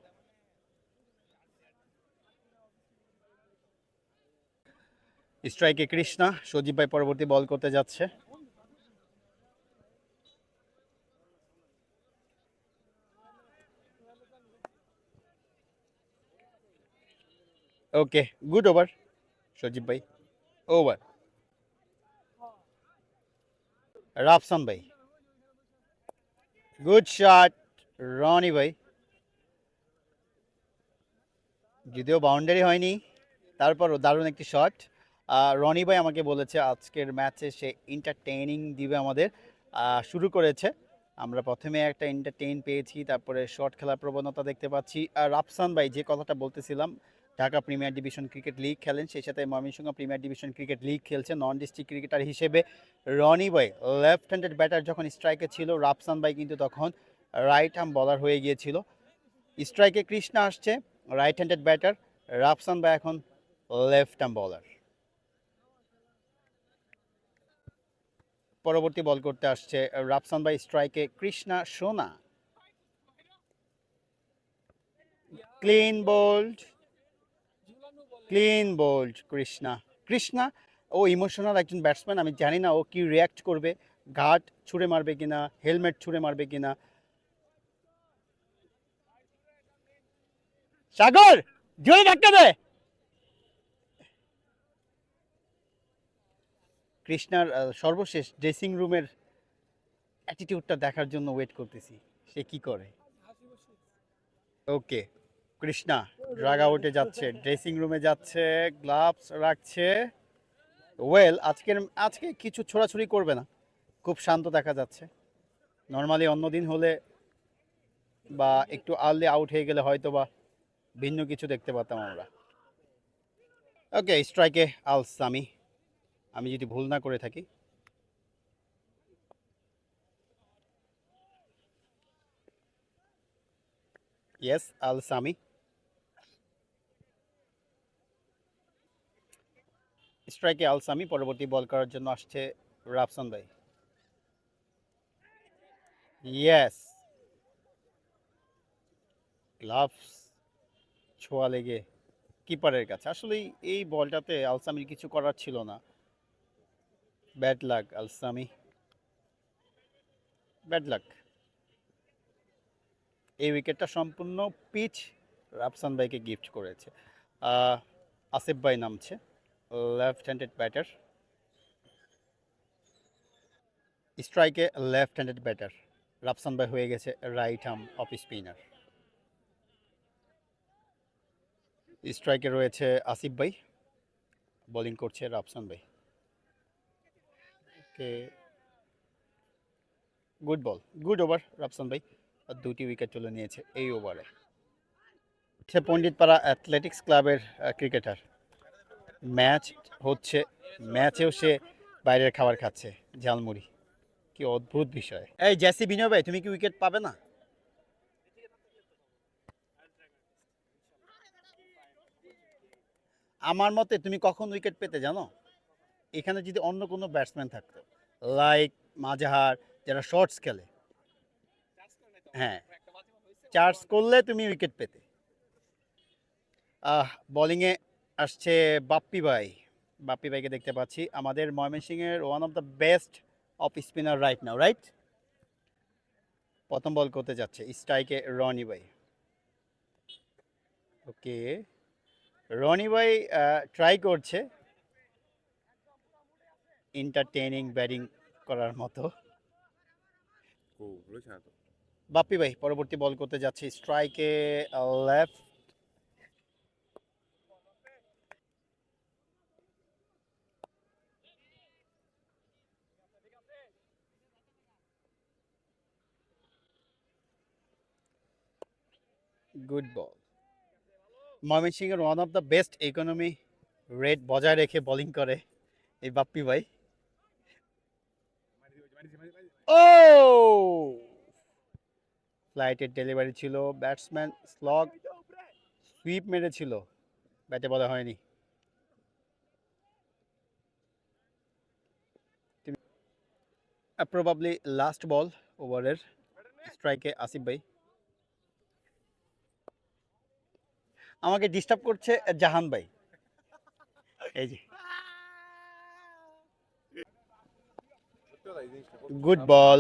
স্ট্রাইকে কৃষ্ণা, সজীব ভাই পরবর্তী বল করতে যাচ্ছে। ওকে, গুড ওভার সজীব ভাই। ওভার রাফসান ভাই, গুড শট রনি ভাই। যদিও বাউন্ডারি হয়নি, তারপরও দারুণ একটি শট। রনি ভাই আমাকে বলেছে আজকের ম্যাচে সে এন্টারটেইনিং দিবে আমাদের। শুরু করেছে, আমরা প্রথমে একটা এন্টারটেইন পেয়েছি, তারপরে শর্ট খেলার প্রবণতা দেখতে পাচ্ছি। আর রাফসান ভাই যে কথাটা বলতেছিলাম, Dhaka premier division cricket league খেলেন, সেই সাথে Mymensingh premier division cricket league খেলছে। নন ডিস্ট্রিক্ট ক্রিকেটার হিসেবে রনি ভাই লেফট হ্যান্ডেড ব্যাটার যখন স্ট্রাইকে ছিল, রাফসান ভাই কিন্তু তখন রাইট আর্ম বলার হয়ে গিয়েছিল। স্ট্রাইকে কৃষ্ণা আসছে, রাইট হ্যান্ডেড ব্যাটার। রাফসান ভাই এখন লেফট আর্ম বলার। পরবর্তী বল করতে আসছে রাফসান ভাই, স্ট্রাইকে কৃষ্ণা সোনা। Clean bowled Krishna. ও ইমোশনাল একজন ব্যাটসম্যান, আমি জানি না ও কি রিয়াক্ট করবে। ঘাট ছুঁড়ে মারবে কিনা, হেলমেট ছুঁড়ে মারবে কিনা। সাগর জোরে ধাক্কা দে। কৃষ্ণার সর্বশেষ ড্রেসিং রুমের অ্যাটিটিউডটা দেখার জন্য ওয়েট করতেছি, সে কি করে। ওকে, কৃষ্ণা ড্রাগ আউটে যাচ্ছে, ড্রেসিং রুমে যাচ্ছে, গ্লাভস রাখছে। আজকে কিছু ছোড়াছুড়ি করবে না, খুব শান্ত দেখা যাচ্ছে। নর্মালি অন্যদিন হলে বা একটু আর্লি আউট হয়ে গেলে হয়তো বা ভিন্ন কিছু দেখতে পাতাম আমরা। ওকে, স্ট্রাইকে আল সামি, আমি যদি ভুল না করে থাকি। ইয়েস, আল সামি। স্ট্রাইকে আল সামি, পরবর্তী বল করার জন্য আসছে রাফসান ভাই। ইয়েস, গ্লাভস ছোঁয়া লেগে কিপারের কাছে। আসলে এই বলটাতে আলসামির কিছু করার ছিল না। Bad luck Alsami, bad luck. এই উইকেটটা সম্পূর্ণ পিচ রাফসান ভাইকে গিফট করেছে। আসিফ ভাই নামছে, লেফট হ্যান্ডেড ব্যাটার। স্ট্রাইকে লেফট হ্যান্ডেড ব্যাটার, রাফসান ভাই হয়ে গেছে রাইট আর্ম অফ স্পিনার। স্ট্রাইকে রয়েছে আসিফ ভাই, বোলিং করছে রাফসান ভাই। ওকে, গুড ওভার রাফসান ভাই, আর 2টি উইকেট তুলে নিয়েছে এই ওভারে। সে পণ্ডিতপাড়া অ্যাথলেটিক্স ক্লাবের ক্রিকেটার। ম্যাচ হচ্ছে, ম্যাচেও সে বাইরের খাবার খাচ্ছে, ঝালমুড়ি। কি অদ্ভুত বিষয়। এই জেসি বিনয় ভাই, তুমি কি উইকেট পাবে না? আমার মতে তুমি কখন উইকেট পেতে জানো? এখানে যদি অন্য কোনো ব্যাটসম্যান থাকতো, লাইক মাজাহার, যারা শর্টস খেলে, হ্যাঁ, চার্জ করলে তুমি উইকেট পেতে। বোলিংয়ে আসছে বাপ্পি ভাইকে দেখতে পাচ্ছি, আমাদের ময়মনসিংহের one of the best off spinner right now, right. প্রথম বল করতে যাচ্ছে, স্ট্রাইকে রনি ভাই। ওকে, রনি ভাই ট্রাই করছে এন্টারটেইনিং ব্যাটিং করার মতো। বাপ্পি ভাই পরবর্তী বল করতে যাচ্ছে, স্ট্রাইকে লেফট। Good ball. ময়মনসিংহের one of the best economy rate বজায় রেখে বোলিং করে এই বাপ্পি ভাই। ও ফ্লাইটের ডেলিভারি ছিল, ব্যাটসম্যান স্লগ সুইপ মেরেছিল, ব্যাটে বলা হয়নি। প্রবাবলি লাস্ট বল ওভারের, স্ট্রাইকে আসিফ ভাই। আমাকে ডিস্টার্ব করছে জাহান ভাই, এই যে। Good ball.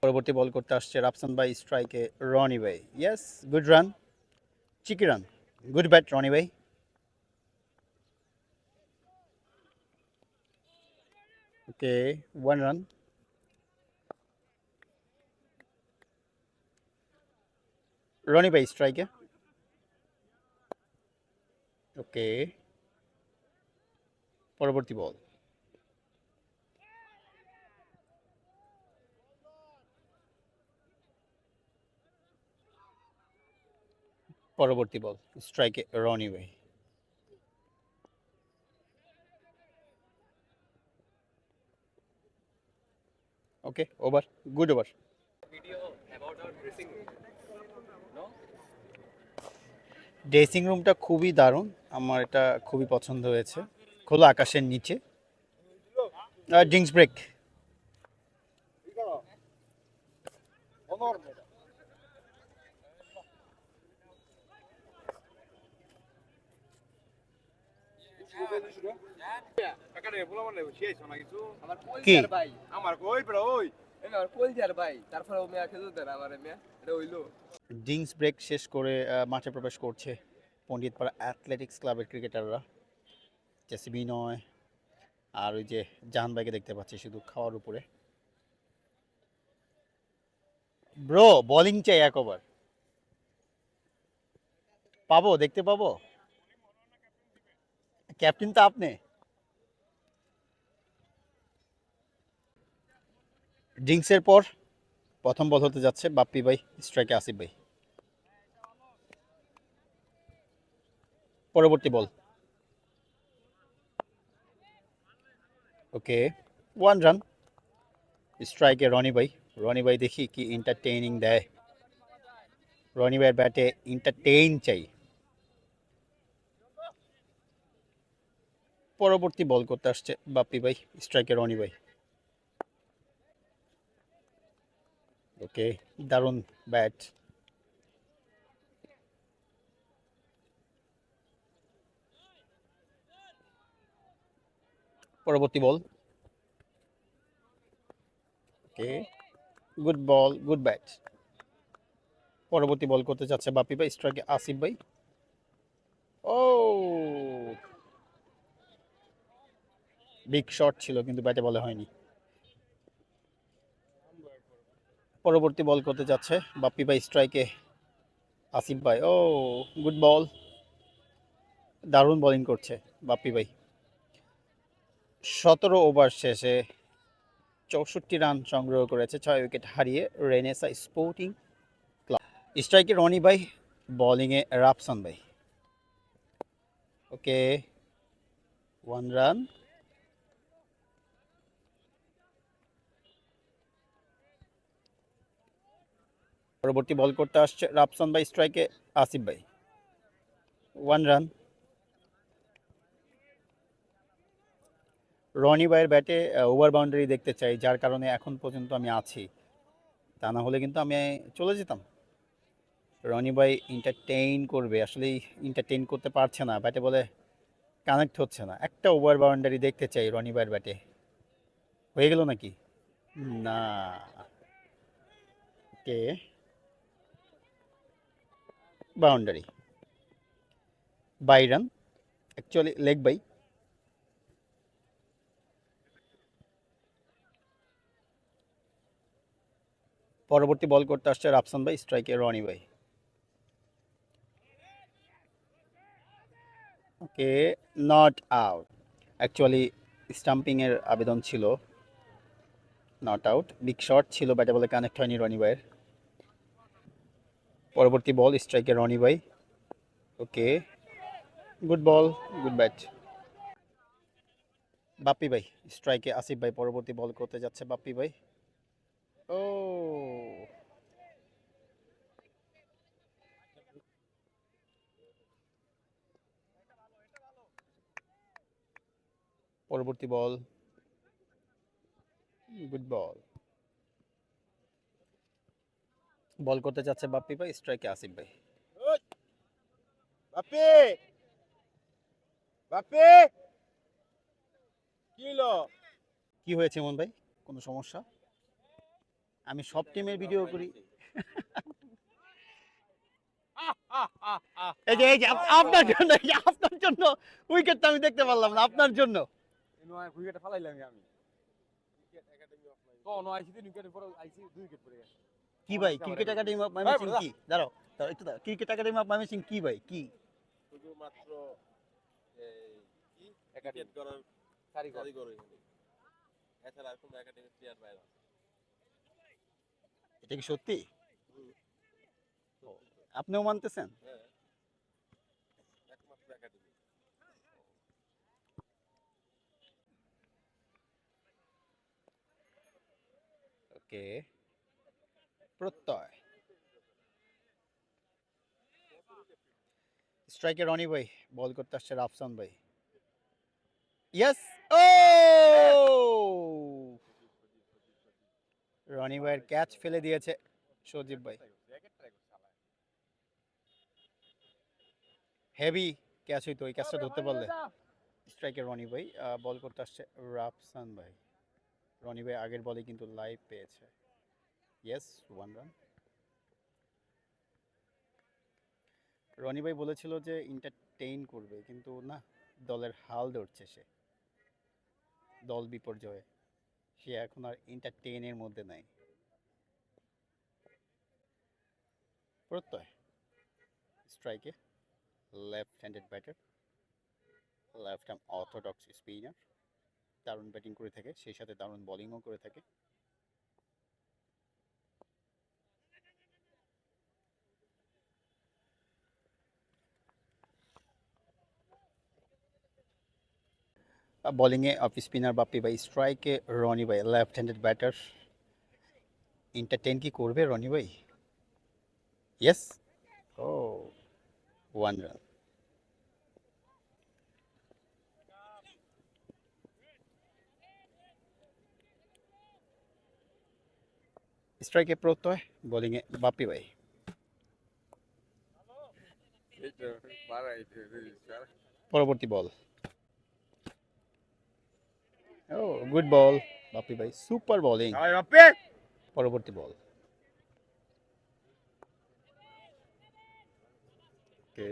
পরবর্তী বল করতে আসছে রাফসান ভাই, স্ট্রাইকে রনি ভাই। ইয়েস, গুড রান, চিকি রান, গুড ব্যাট রনি ভাই। ওকে, 1 রান। রনি ভাই স্ট্রাইকে। ওকে, পরবর্তী বল। পরবর্তী বল, স্ট্রাইকে রনি ভাই। ওকে, ওভার, গুড ওভার। ড্রেসিং রুমটা খুবই দারুণ, আমার এটা খুবই পছন্দ হয়েছে, খোলা আকাশের নিচে। Drinks break. কি আমার কই বড় ওই আমার কলজার ভাই তারপরে ও মেয়া খেতে দেন আমার মেয়া এটা হইলো ড্রিঙ্কস ব্রেক শেষ করে মাঠে প্রবেশ করছে পণ্ডিতপাড়া অ্যাথলেটিক্স ক্লাবের ক্রিকেটাররা। জেসিবি নয়, আর ওই যে জাহান ভাইকে দেখতে পাচ্ছি শুধু খাওয়ার উপরে। ব্রো বোলিং চাই এক ওভার, পাবো, দেখতে পাবো? ক্যাপ্টেন তো আপনি। ড্রিঙ্কসের পর প্রথম বল হতে যাচ্ছে বাপ্পি ভাই, স্ট্রাইকে আসিফ ভাই। পরবর্তী বল। ওকে, 1 রান, স্ট্রাইকে রনি ভাই। রনি ভাই দেখি কি এন্টারটেইনিং দেয়। রনি ভাইয়ের ব্যাটে এন্টারটেইন চাই। পরবর্তী বল করতে আসছে বাপ্পি ভাই, স্ট্রাইকে রনি ভাই। ওকে, দারুণ ব্যাট। পরবর্তী ball. Okay, good ball, good bat. পরবর্তী বল করতে যাচ্ছে বাপ্পি ভাই, স্ট্রাইকে আসিফ ভাই। ও বিগ শট ছিল কিন্তু ব্যাটে বলা হয়নি। পরবর্তী বল করতে যাচ্ছে বাপ্পি ভাই, স্ট্রাইকে আসিফ ভাই। ও গুড বল, দারুণ বোলিং করছে বাপ্পি ভাই। 17 ওভার শেষে 64 রান সংগ্রহ করেছে, 6 উইকেট হারিয়ে রেনেসা স্পোর্টিং ক্লাব। স্ট্রাইকে রনি ভাই, বোলিংয়ে রাফসান ভাই। ওকে, 1 রান। পরবর্তী বল করতে আসছে রাফসান ভাই, স্ট্রাইকে আসিফ ভাই। 1 রান। রনি ভাইয়ের ব্যাটে ওভার বাউন্ডারি দেখতে চাই, যার কারণে এখন পর্যন্ত আমি আছি, তা না হলে কিন্তু আমি চলে যেতাম। রনি ভাই এন্টারটেইন করবে, আসলেই এন্টারটেইন করতে পারছে না, ব্যাটে বলে কানেক্ট হচ্ছে না। একটা ওভার বাউন্ডারি দেখতে চাই রনি ভাইয়ের ব্যাটে। হয়ে গেল নাকি? না। Okay, boundary, 22 run, actually leg bye. পরবর্তী বল করতে আসছে রাফসান ভাই, স্ট্রাইকে রনি ভাই। ওকে, নট আউট, অ্যাকচুয়ালি স্টাম্পিংয়ের আবেদন ছিল, নট আউট। বিগ শট ছিল, ব্যাটে বলে কানেক্ট হয়নি রনি ভাইয়ের। পরবর্তী বল স্ট্রাইকে রনি ভাই। Okay, good ball, good bat. Bappi ভাই স্ট্রাইকে আসিফ ভাই, পরবর্তী বল করতে যাচ্ছে বাপ্পি ভাই। ও, পরবর্তী বল, গুড বল। বল করতে যাচ্ছে বাপ্পি ভাই, স্ট্রাইকে আসিফ ভাই। বাপি বাপি কি হলো? কি হয়েছে মন ভাই, কোনো সমস্যা? আমি সব টিমের ভিডিও করি। এই যে আপনার জন্য, আপনার জন্য উইকেটটা আমি দেখতে পারলাম না, আপনার জন্য। উইকেট ফালাইলাম আমি। তো আইসি দিন উইকেট পরে আইসি 2 উইকেট পড়ে গেছে। কি ভাই, ক্রিকেট একাডেমি অফ ময়মনসিং কি? দাঁড়াও দাঁড়াও, একটু দাঁড়াও, ক্রিকেট একাডেমি অফ ময়মনসিং কি ভাই, কি? শুধুমাত্র এই কি ক্রিকেট করার কারিগর এখানে। এছাড়া আর কোনো একাডেমি প্লেয়ার বাইরে না। এটা কি সত্যি? আপনিও মানতেছেন? হ্যাঁ, একমাত্র একাডেমি। ওকে, প্রত্যয়। স্ট্রাইকে রনি ভাই, বল করতে আসছে রাফসান ভাই। ইয়েস, ও, রনি ভাইয়ের ক্যাচ ফেলে দিয়েছে সজীব ভাই। হেভি ক্যাচ হইতো, ওই ক্যাচটা ধরতে পারলে। স্ট্রাইকে রনি ভাই, বল করতে আসছে রাফসান ভাই। রনি ভাই আগের বলে কিন্তু লাইভ পেয়েছে। Yes, 1 run. রনি ভাই বলেছিল যে এন্টারটেইন করবে, কিন্তু না, দলের হাল ধরছে সে, দল বিপর্যয়ে, সে এখন আর এন্টারটেইনের মধ্যে নাই। প্রত্যয় স্ট্রাইকে, left handed batter, left arm orthodox spinner, দারুণ ব্যাটিং করে থাকে, সেই সাথে দারুণ বোলিংও করে থাকে। বোলিংয়ে অফ স্পিনার বাপ্পি ভাই, স্ট্রাইকে রনি ভাই, লেফট হ্যান্ডেড ব্যাটার। এন্টারটেইন কি করবে রনি ভাই? ইয়েস, ও, 1 রান। স্ট্রাইকে প্রত্যয়, বোলিংয়ে বাপ্পি ভাই। এই তো বাড়াই স্যার। পরবর্তী বল, ও, গুড বল বাপ্পি ভাই, সুপার বোলিং। আয় বাপি পরবর্তী ball, okay,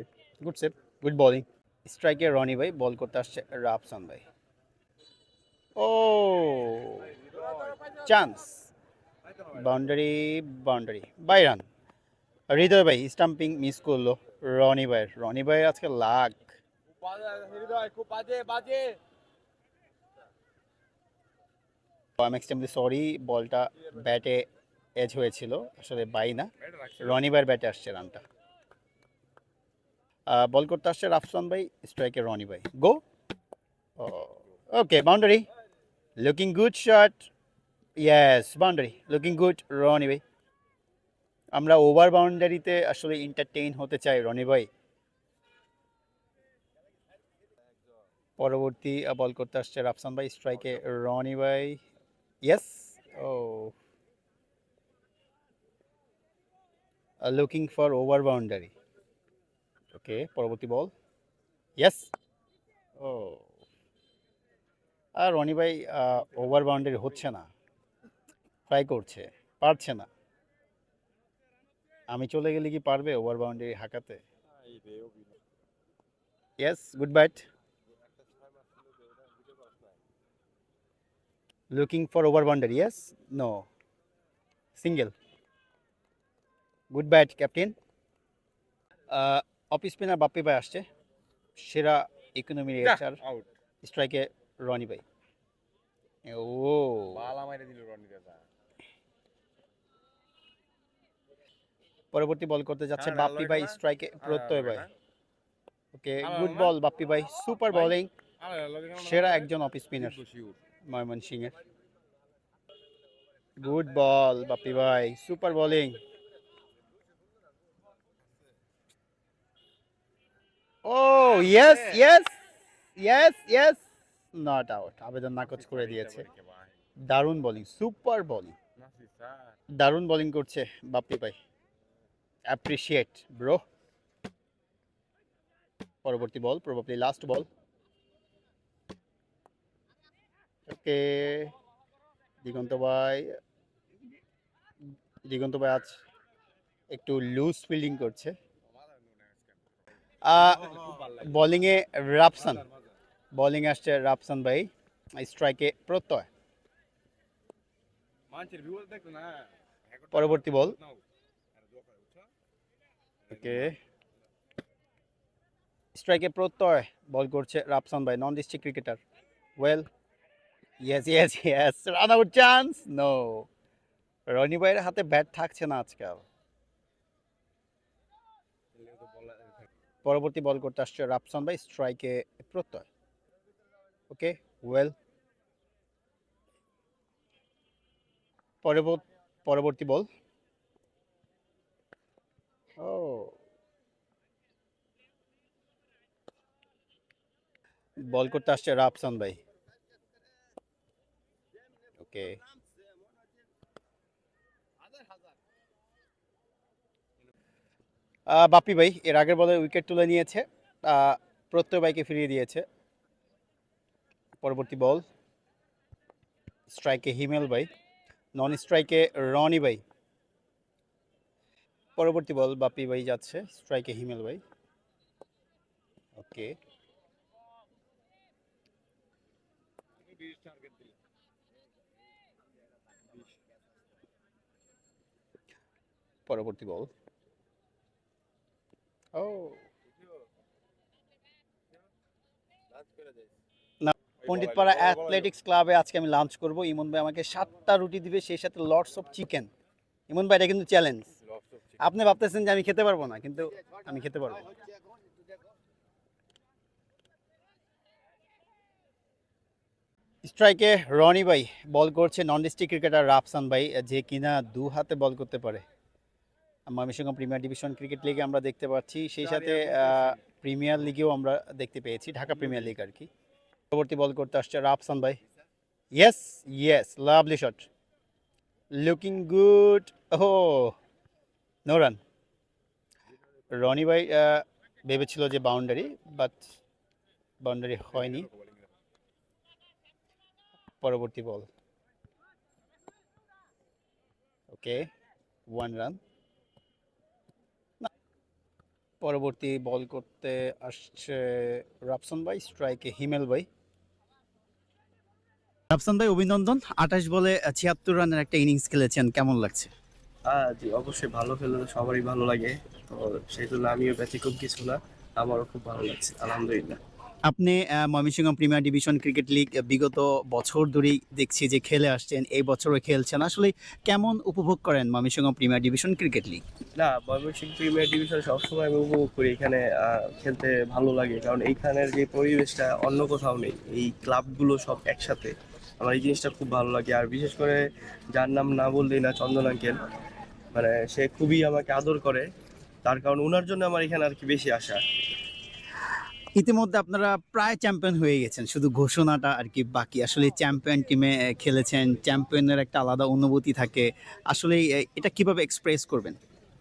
good save, good bowling. স্ট্রাইকে রনি ভাই, বল করতে আসছে রাফসান ভাই। ও, chance, boundary, boundary, bye run. Hridoy ভাই স্টাম্পিং মিস করলো রনি ভাইয়ের, রনি ভাইয়ের আজকে লাগ। হৃদয় খুব বাজে বাজে। আই এম এক্সট্রিমলি সরি, বলটা ব্যাটে এজ হয়েছিল, আসলে বাই না, রনি ভাইয়ের ব্যাটে আসছে রানটা। বল করতে আসছে রাফসান ভাই, স্ট্রাইকে রনি ভাই, go. Okay, boundary, looking good shot, yes, boundary, looking good Roni ভাই। আমরা ওভার বাউন্ডারিতে আসলে এন্টারটেইন হতে চাই রনি ভাই। পরবর্তী বল করতে আসছে রাফসান ভাই, স্ট্রাইকে রনি ভাই, yes, oh, looking for over boundary. Okay, পরবর্তী বল, ইয়েস, ও, আর রনি ভাই ওভার বাউন্ডারি হচ্ছে না, ট্রাই করছে, পারছে না। আমি চলে গেলে কি পারবে ওভার বাউন্ডারি হাঁকাতে? Yes, good bat, looking for over boundary, yes, no, single, good bat captain. Off spinner Bappi ভাই আসছে, সেরা ইকোনমি রেচার, আউট। স্ট্রাইকে রনি ভাই। ও, বালা মাইরে দিল রনি দাদা। পরবর্তী বল করতে যাচ্ছে হ্যাঁ, বাপ্পি ভাই, আল্লাহ স্ট্রাইকে প্রত্যয় ভাই। না। ওকে, আল্লাহ গুড না। বল বাপ্পি ভাই, সুপার বোলিং। আরে সেরা একজন অফ স্পিনার ময়মনসিংহের। গুড বল বাপ্পি ভাই, super bowling. Oh yes yes yes yes, not out, আবেদন নাকচ করে দিয়েছে। দারুণ বোলিং, সুপার বোলিং, দারুণ বোলিং করছে বাপ্পি ভাই, অ্যাপ্রিশিয়েট ব্রো। পরবর্তী বল, প্রবাবলি লাস্ট বল। ওকে, দিগন্ত ভাই, দিগন্ত ভাই আজ একটু লুজ ফিল্ডিং করছে। বোলিংয়ে রাফসান, বোলিং আসছে রাফসান ভাই, স্ট্রাইকে প্রত্যয়। পরবর্তী বল। ওকে, স্ট্রাইকে প্রত্যয়, বল করছে রাফসান ভাই, non district cricketer. Well, yes yes yes, run out chance, no. Rony ভাইয়ের হাতে ব্যাট থাকছে না আজকাল। পরবর্তী বল করতে আসছে রাফসান ভাই, স্ট্রাইকে প্রত্যয়। ওকে, ওয়েল। পরবর্তী বল। ও, বল করতে আসছে রাফসান ভাই। ওকে, বাপ্পি ভাই এর আগের বলে উইকেট তুলে নিয়েছে, প্রত্যয় ভাইকে ফিরিয়ে দিয়েছে। পরবর্তী বল, স্ট্রাইকে হিমেল ভাই, নন স্ট্রাইকে রনি ভাই। পরবর্তী বল বাপ্পি ভাই যাচ্ছে, স্ট্রাইকে হিমেল ভাই। ওকে, পরবর্তী বল। ও, না, পণ্ডিতপাড়া অ্যাথলেটিক্স ক্লাবে আজকে আমি লাঞ্চ করব। ইমন ভাই আমাকে 7টা রুটি দিবে, সেই সাথে লটস অফ চিকেন। ইমন ভাই, এটা কিন্তু চ্যালেঞ্জ। আপনি ভাবতেছেন যে আমি খেতে পারবো না, কিন্তু আমি খেতে পারবো। স্ট্রাইকে রনি ভাই, বল করছে নন ডিস্ট্রিক্ট ক্রিকেটার রাফসান ভাই, যে কিনা 2 হাতে বল করতে পারে। ময়মনসিংহ প্রিমিয়ার ডিভিশন ক্রিকেট লিগে আমরা দেখতে পাচ্ছি, সেই সাথে প্রিমিয়ার লিগেও আমরা দেখতে পেয়েছি, ঢাকা প্রিমিয়ার লিগ আর কি। পরবর্তী বল করতে আসছে রাফসান ভাই। Yes yes, lovely shot, looking good. Oh, no run. Rony ভাই ভেবেছিল যে বাউন্ডারি, বাট বাউন্ডারি হয়নি। পরবর্তী বল। ওকে, 1 রান। পরবর্তী বল করতে আসছে রাফসান ভাই, স্ট্রাইকে হিমেল ভাই। রাফসান ভাই অভিনন্দন, 28 বলে 76 রানের একটা ইনিংস খেলেছেন, কেমন লাগছে? জি, অবশ্যই ভালো খেললে তো সবারই ভালো লাগে। তো সেই জন্য আমিও ব্যতিক্রম কিছু না, আমারও খুব ভালো লাগছে, আলহামদুলিল্লাহ। আপনি Mymensingh premier division cricket league বিগত বছর ধরেই দেখছি যে খেলে আসছেন, এই বছরও খেলছেন। আসলে কেমন উপভোগ করেন Mymensingh premier division cricket league? না, ময়মনসিংহ প্রিমিয়ার ডিভিশন সবসময় আমি উপভোগ করি, এখানে খেলতে ভালো লাগে, কারণ এইখানের যে পরিবেশটা অন্য কোথাও নেই। এই ক্লাবগুলো সব একসাথে, আমার এই জিনিসটা খুব ভালো লাগে। আর বিশেষ করে যার নাম না বললেই না, চন্দন আঙ্কেল, মানে সে খুবই আমাকে আদর করে, তার কারণ ওনার জন্য আমার এখানে আর কি বেশি আশা। ইতিমধ্যে আপনারা প্রায় চ্যাম্পিয়ন হয়ে গেছেন, শুধু ঘোষণাটা আর কি বাকি। আসলে চ্যাম্পিয়ন টিমে খেলেছেন, চ্যাম্পিয়নের একটা আলাদা অনুভূতি থাকে। আসলে এটা কিভাবে এক্সপ্রেস করবেন?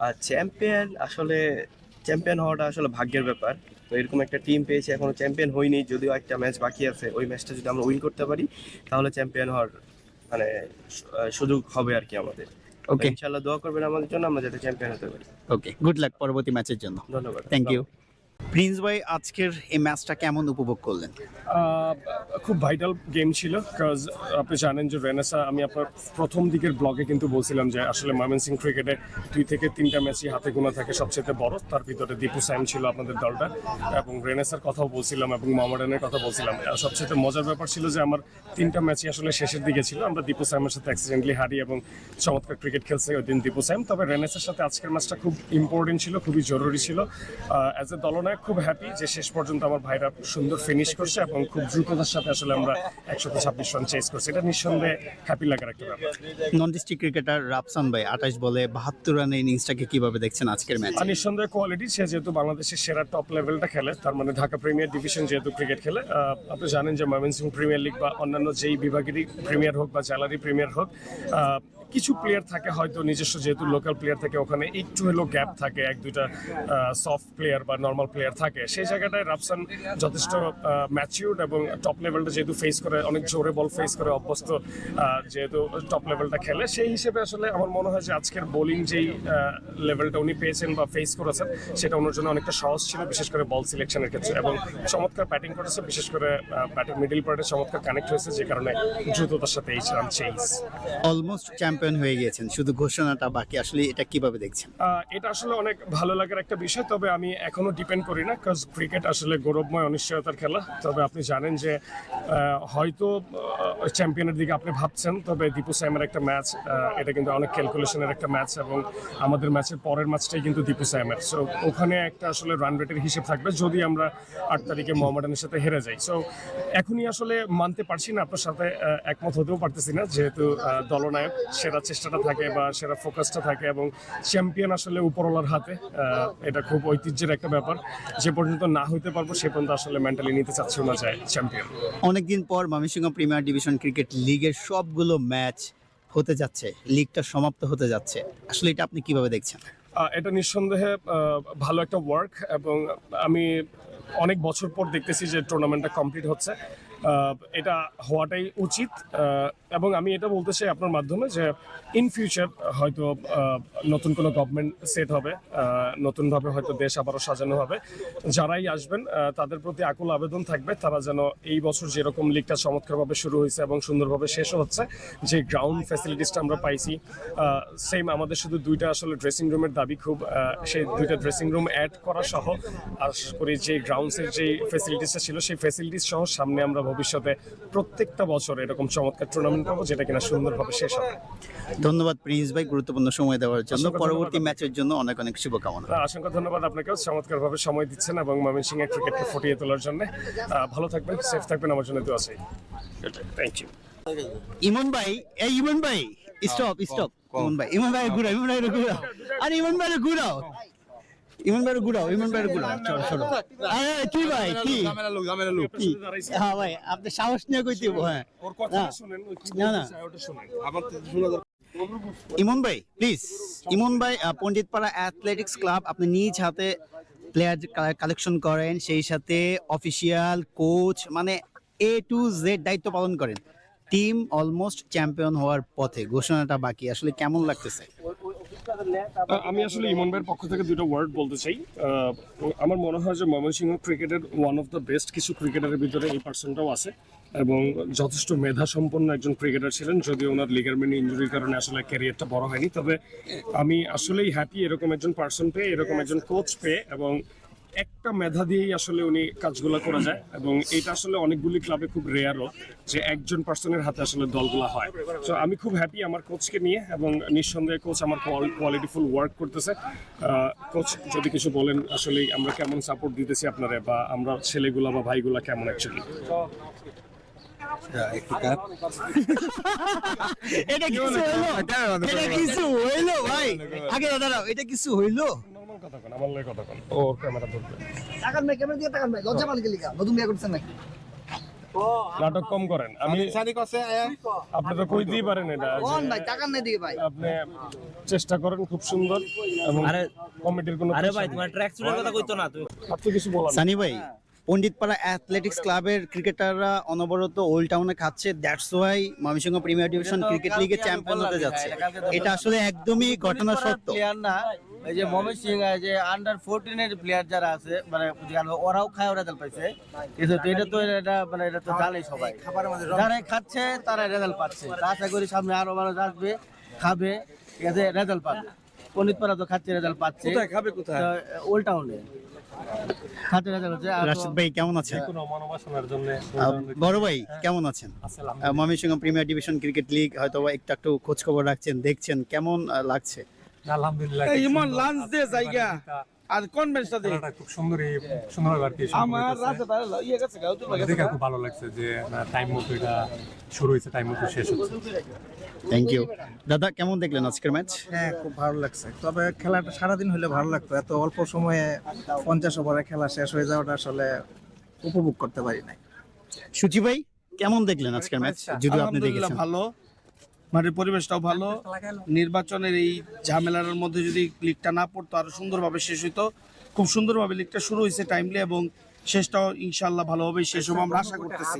আর চ্যাম্পিয়ন হওয়াটা আসলে ভাগ্যের ব্যাপার। তো এরকম একটা টিম পেয়েছি, এখনো চ্যাম্পিয়ন হইনি, যদিও একটা ম্যাচ বাকি আছে। ওই ম্যাচটা যদি আমরা উইন করতে পারি, তাহলে চ্যাম্পিয়ন হওয়ার মানে সুযোগ হবে আর কি আমাদের। ওকে, ইনশাআল্লাহ দোয়া করবেন আমাদের জন্য, আমরা যাতে চ্যাম্পিয়ন হতে পারি। ওকে, গুড লাক পরবর্তী ম্যাচের জন্য। ধন্যবাদ। Thank you. প্রিন্স ভাই আজকের এই ম্যাচটা কেমন উপভোগ করলেন? খুব ভাইটাল গেম ছিল, বিকজ আপনি জানেন যে রেনেসা, আমি আপনার প্রথম দিকের ব্লগে কিন্তু বলছিলাম যে আসলে ময়মনসিংহ ক্রিকেটে 2 থেকে 3টা ম্যাচই হাতে গোনা থাকে সবচেয়ে বড়, তার ভিতরে দীপু সাইম ছিল আপনাদের দলটা, এবং রেনেসার কথাও বলছিলাম এবং মোহামেডানের কথা বলছিলাম। সবচেয়ে মজার ব্যাপার ছিল যে আমার 3টা ম্যাচই আসলে শেষের দিকে ছিল, আমরা দীপু সাইমের সাথে অ্যাক্সিডেন্টলি হারি এবং চমৎকার ক্রিকেট খেলছে ওই দিন দীপু সাইম। তবে রেনেসার সাথে আজকের ম্যাচটা খুব ইম্পর্টেন্ট ছিল, খুবই জরুরি ছিল। অ্যাজ এ দলনায়ক খুব হ্যাপি যে শেষ পর্যন্ত আমার ভাইরা সুন্দর ফিনিশ করছে এবং খুব দ্রুততার সাথে আসলে আমরা 126 রান চেস করছি। এটা নিঃসন্দেহে হ্যাপি লাগার একটা ব্যাপার। নন ডিস্ট্রিক্ট ক্রিকেটার রাফসান ভাই 28 বলে 72 রানের ইনিংসটাকে কিভাবে দেখছেন আজকের ম্যাচে? আর নিঃসন্দেহে কোয়ালিটি, সে যেহেতু বাংলাদেশের সেরা টপ লেভেলটা খেলে, তার মানে ঢাকা প্রিমিয়ার ডিভিশন যেহেতু ক্রিকেট খেলে, আপনি জানেন যে ময়মনসিংহ প্রিমিয়ার লিগ বা অন্যান্য যেই বিভাগেরই প্রিমিয়ার হোক বা জ্যালারি প্রিমিয়ার হোক, কিছু প্লেয়ার থাকে হয়তো নিজস্ব, যেহেতু লোকাল প্লেয়ার থাকে ওখানে একটু হলেও গ্যাপ থাকে, 1-2টা সফট প্লেয়ার বা নর্মাল প্লেয়ার থাকে। সেই জায়গাটায় রাফসান যথেষ্ট ম্যাচিউরড এবং টপ লেভেলটা যেহেতু ফেস করে, অনেক জোরে বল ফেস করে অভ্যস্ত, যেহেতু টপ লেভেলটা খেলে, সেই হিসেবে আসলে আমার মনে হয় যে আজকের বোলিং যেই লেভেলটা উনি পেয়েছেন বা ফেস করেছেন সেটা ওনার জন্য অনেকটা সহজ ছিল, বিশেষ করে বল সিলেকশনের ক্ষেত্রে, এবং চমৎকার ব্যাটিং করেছে, বিশেষ করে ব্যাটের মিডল পার্টে চমৎকার কানেক্ট হয়েছে, যে কারণে দ্রুততার সাথে এই রান চেজ। অলমোস্ট চ্যাম্পিয়ন হয়ে গিয়েছেন, শুধু ঘোষণাটা বাকি। আসলে এটা কিভাবে দেখছেন? এটা আসলে অনেক ভালো লাগার একটা বিষয়, তবে আমি এখনো ডিপেন্ড করি না, কারণ ক্রিকেট আসলে গৌরবময় অনিশ্চয়তার খেলা। তবে আপনি জানেন যে হয়তো চ্যাম্পিয়নের দিকে আপনি ভাবছেন, তবে দীপু সাইমের একটা ম্যাচ, এটা কিন্তু অনেক ক্যালকুলেশনের একটা ম্যাচ, এবং আমাদের ম্যাচের পরের ম্যাচটাই কিন্তু দীপু সাইমের। সো ওখানে একটা আসলে রান রেটের হিসেব থাকবে যদি আমরা 8 তারিখে মোহামেডানের সাথে হেরে যাই। সো এখনই আসলে মানতে পারছি না, আপনার সাথে একমত হতেও পারতেছি না, যেহেতু দলনায়ক সেরা চেষ্টাটা থাকে বা সেরা ফোকাসটা থাকে, এবং চ্যাম্পিয়ন আসলে উপরওয়ালার হাতে। এটা খুব ঐতিহ্যের একটা ব্যাপার, যে পর্যন্ত না হইতে পারবো সে পর্যন্ত আসলে মেন্টালি নিতে চাচ্ছেও না যায় চ্যাম্পিয়ন। অনেকদিন পর ময়মনসিংহ প্রিমিয়ার ডিভিশন ক্রিকেট লিগের সবগুলো ম্যাচ হতে যাচ্ছে, লিগটা সমাপ্ত হতে যাচ্ছে, আসলে এটা আপনি কিভাবে দেখছেন? এটা নিঃসন্দেহে ভালো একটা ওয়ার্ক, এবং আমি অনেক বছর পর দেখতেছি যে টুর্নামেন্টটা কমপ্লিট হচ্ছে। এটা হওয়াটাই উচিত, এবং আমি এটা বলতে চাই আপনার মাধ্যমে যে ইন ফিউচার হয়তো নতুন কোনো গভর্নমেন্ট সেট হবে, নতুনভাবে হয়তো দেশ আবারও সাজানো হবে, যারাই আসবেন তাদের প্রতি আকুল আবেদন থাকবে তারা যেন এই বছর যেরকম লিগটা চমৎকারভাবে শুরু হয়েছে এবং সুন্দরভাবে শেষও হচ্ছে, যে গ্রাউন্ড ফ্যাসিলিটিসটা আমরা পাইছি, সেম আমাদের শুধু 2টা আসলে ড্রেসিং রুমের দাবি খুব, সেই 2টা ড্রেসিং রুম অ্যাড করা সহ আশা করি যে গ্রাউন্ডসের যে ফ্যাসিলিটিসটা ছিল সেই ফ্যাসিলিটিস সহ সামনে আমরা ভবিষ্যতে প্রত্যেকটা বছর এরকম চমৎকার টুর্নামেন্ট পাবো, যেটা কিনা সুন্দরভাবে শেষ হবে। ধন্যবাদ প্রিন্স ভাই গুরুত্বপূর্ণ সময় দেওয়ার জন্য, অসংখ্য পরবর্তী ধন্যবাদ। ম্যাচের জন্য অনেক অনেক শুভকামনা। অসংখ্য ধন্যবাদ আপনাকেও, চমৎকারভাবে সময় দিচ্ছেন এবং ময়মনসিংহের ক্রিকেটকে ফুটিয়ে তোলার জন্য। ভালো থাকবেন, সেফ থাকবেন, আমার জন্য দোয়া চাই। Thank you. ইমন ভাই, এই ইমন ভাই স্টপ স্টপ, ইমন ভাই ঘুরাও, ইমন ভাই ঘুরাও, আরে ইমন ভাই ঘুরাও, ইমন ভাই ঘুরাও, ইমন ভাই ঘুরাও, চলো চলো। আরে কি ভাই, কি কি? হ্যাঁ ভাই, আপনি সাহস নিয়ে কই দিব? হ্যাঁ ওর কথা শুনেন, না না ওটা শুনেন। আমার তো শোনা দরকার। ইমন ভাই প্লিজ, ইমন ভাই পণ্ডিতপাড়া অ্যাথলেটিক্স ক্লাব, আপনি নিজ হাতে প্লেয়ার কালেকশন করেন, সেই সাথে অফিসিয়াল কোচ, মানে A to Z দায়িত্ব পালন করেন। টিম অলমোস্ট চ্যাম্পিয়ন হওয়ার পথে, ঘোষণাটা বাকি, আসলে কেমন লাগতেছে? আমি আসলে ইমন ভাইয়ের পক্ষ থেকে 2টা ওয়ার্ড বলতে চাই। আমার মনে হয় যে ময়মনসিংহ ক্রিকেটের ওয়ান অফ দ্য বেস্ট কিছু ক্রিকেটারের ভিতরে এই পার্সনটাও আছে, এবং যথেষ্ট মেধা সম্পন্ন একজন ক্রিকেটার ছিলেন, যদিও ওনার লিগারমেন্ট ইনজুরির কারণে আসলে ক্যারিয়ারটা বড় হয়নি। তবে আমি আসলেই হ্যাপি এরকম একজন পার্সন পেয়ে, এরকম একজন কোচ পেয়ে, এবং একটা মেধা দিয়েই আসলে উনি কাজগুলো করা যায়, এবং এটা আসলে অনেকগুলি ক্লাবে খুব রেয়ারও যে একজন পার্সনের হাতে আসলে দলগুলো হয়। তো আমি খুব হ্যাপি আমার কোচকে নিয়ে, এবং নিঃসন্দেহে কোচ আমার কোয়ালিটিফুল ওয়ার্ক করতেছে। কোচ যদি কিছু বলেন, আসলে আমরা কেমন সাপোর্ট দিতেছি আপনারা, বা আমরা ছেলেগুলা বা ভাইগুলা কেমন অ্যাকচুয়ালি? এটা কিছু হইলো, এটা কিছু হইলো ভাই, আগে দাঁড়াও, এটা কিছু হইলো? নরমাল কথা কোন, আমার লাগে কথা কোন, ওর ক্যামেরা ধরবে। টাকার ভাই ক্যামেরা দিয়ে টাকার ভাই লজ্জা পান গেলি গা নতুন বিয়ে করছেন নাকি? নাটক কম করেন, আমি আপনি তো কইতেই পারেন এটা যে কোন ভাই টাকার নাই দিকে ভাই? আপনি চেষ্টা করেন খুব সুন্দর, এবং কমিটির কোনো আরে ভাই তোমার ট্র্যাক সুটের কথা কইতো না তুই? আপনি কিছু বলেন। সানি ভাই পণ্ডিতপাড়া অ্যাথলেটিক্স ক্লাবের ক্রিকেটাররা অনবরত ওল্ড টাউনে খাচ্ছে, that's why Mymensingh premier division cricket লিগে চ্যাম্পিয়ন হতে যাচ্ছে। এটা আসলে একদমই ঘটনা সত্য। প্লেয়ার না, এই যে ময়মনসিংহ যে আন্ডার 14 এর প্লেয়ার যারা আছে মানে ওরাও খায়, ওরা রেজাল্ট পাইছে। কিন্তু এটা তো এটা মানে এটা তো জানে সবাই, যারা খাচ্ছে তারা রেজাল্ট পাচ্ছে। আশা করি সামনে আরো মানুষ আসবে, খাবে, ঠিক আছে, রেজাল্ট পাবে। পণ্ডিতপাড়া তো খাচ্ছে, রেজাল্ট পাচ্ছে। কোথায় খাবে, কোথায়? ওল্ড টাউনে খাচ্ছে, রেজাল্ট হচ্ছে। রাশিদ ভাই কেমন আছেন? কোনো মনোবাসনার জন্য বড় ভাই কেমন আছেন? Mymensingh premier division cricket league হয়তো বা একটু খোঁজ খবর রাখছেন, দেখছেন, কেমন লাগছে? আলহামদুলিল্লাহ ইমন লাঞ্চ দে জায়গা আর কনভেন্সটা দে। খেলাটা খুব সুন্দর আর কি আমার রাতে তাহলে ইয়ে গেছে গাও তো দেখে খুব ভালো লাগছে যে টাইম মতো এটা শুরু হয়েছে, টাইম মতো শেষ হচ্ছে। Thank you. দাদা কেমন দেখলেন আজকের ম্যাচ? হ্যাঁ, খুব ভালো লাগছে। তবে খেলাটা সারাদিন হলে ভালো লাগতো, এত অল্প সময়ে 50 ওভারে খেলা শেষ হয়ে যাওয়াটা আসলে উপভোগ করতে পারি নাই। সুচি ভাই কেমন দেখলেন আজকের ম্যাচ? যদি আপনি আলহামদুলিল্লাহ দেখেছেন। ভালো, মাঠের পরিবেশটাও ভালো। নির্বাচনের এই ঝামেলার মধ্যে যদি লিগটা না পড়তো আরো সুন্দরভাবে শেষ হইতো। খুব সুন্দরভাবে লিগটা শুরু হয়েছে টাইমলি, এবং শেষটাও ইনশাআল্লাহ ভালোভাবে শেষ হবে আমরা আশা করতেছি।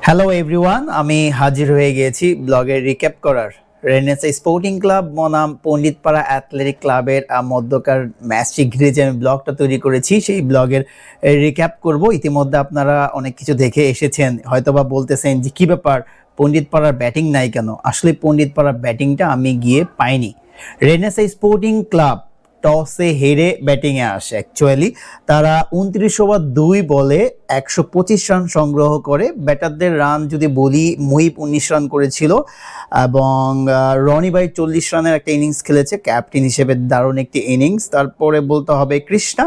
হ্যালো এভরিওয়ান, আমি হাজির হয়ে গিয়েছি ব্লগের রিক্যাপ করার। রেনেসা স্পোর্টিং ক্লাব বনাম পণ্ডিতপাড়া অ্যাথলেটিক ক্লাবের মধ্যকার ম্যাচটি ঘিরে যে আমি ব্লগটা তৈরি করেছি, সেই ব্লগের রিক্যাপ করব। ইতিমধ্যে আপনারা অনেক কিছু দেখে এসেছেন, হয়তোবা বলতেছেন যে কী ব্যাপার, পণ্ডিতপাড়ার ব্যাটিং নাই কেন? আসলে পণ্ডিতপাড়ার ব্যাটিংটা আমি গিয়ে পাইনি। রেনেসা স্পোর্টিং ক্লাব টসে হেরে ব্যাটিংয়ে আসে। অ্যাকচুয়ালি তারা 29 ওভার 2 বলে 125 রান সংগ্রহ করে। ব্যাটারদের রান যদি বলি, মুহিব 19 রান করেছিল এবং রনি ভাই 40 রানের একটা ইনিংস খেলেছে, ক্যাপ্টেন হিসেবে দারুণ একটি ইনিংস। তারপরে বলতে হবে কৃষ্ণা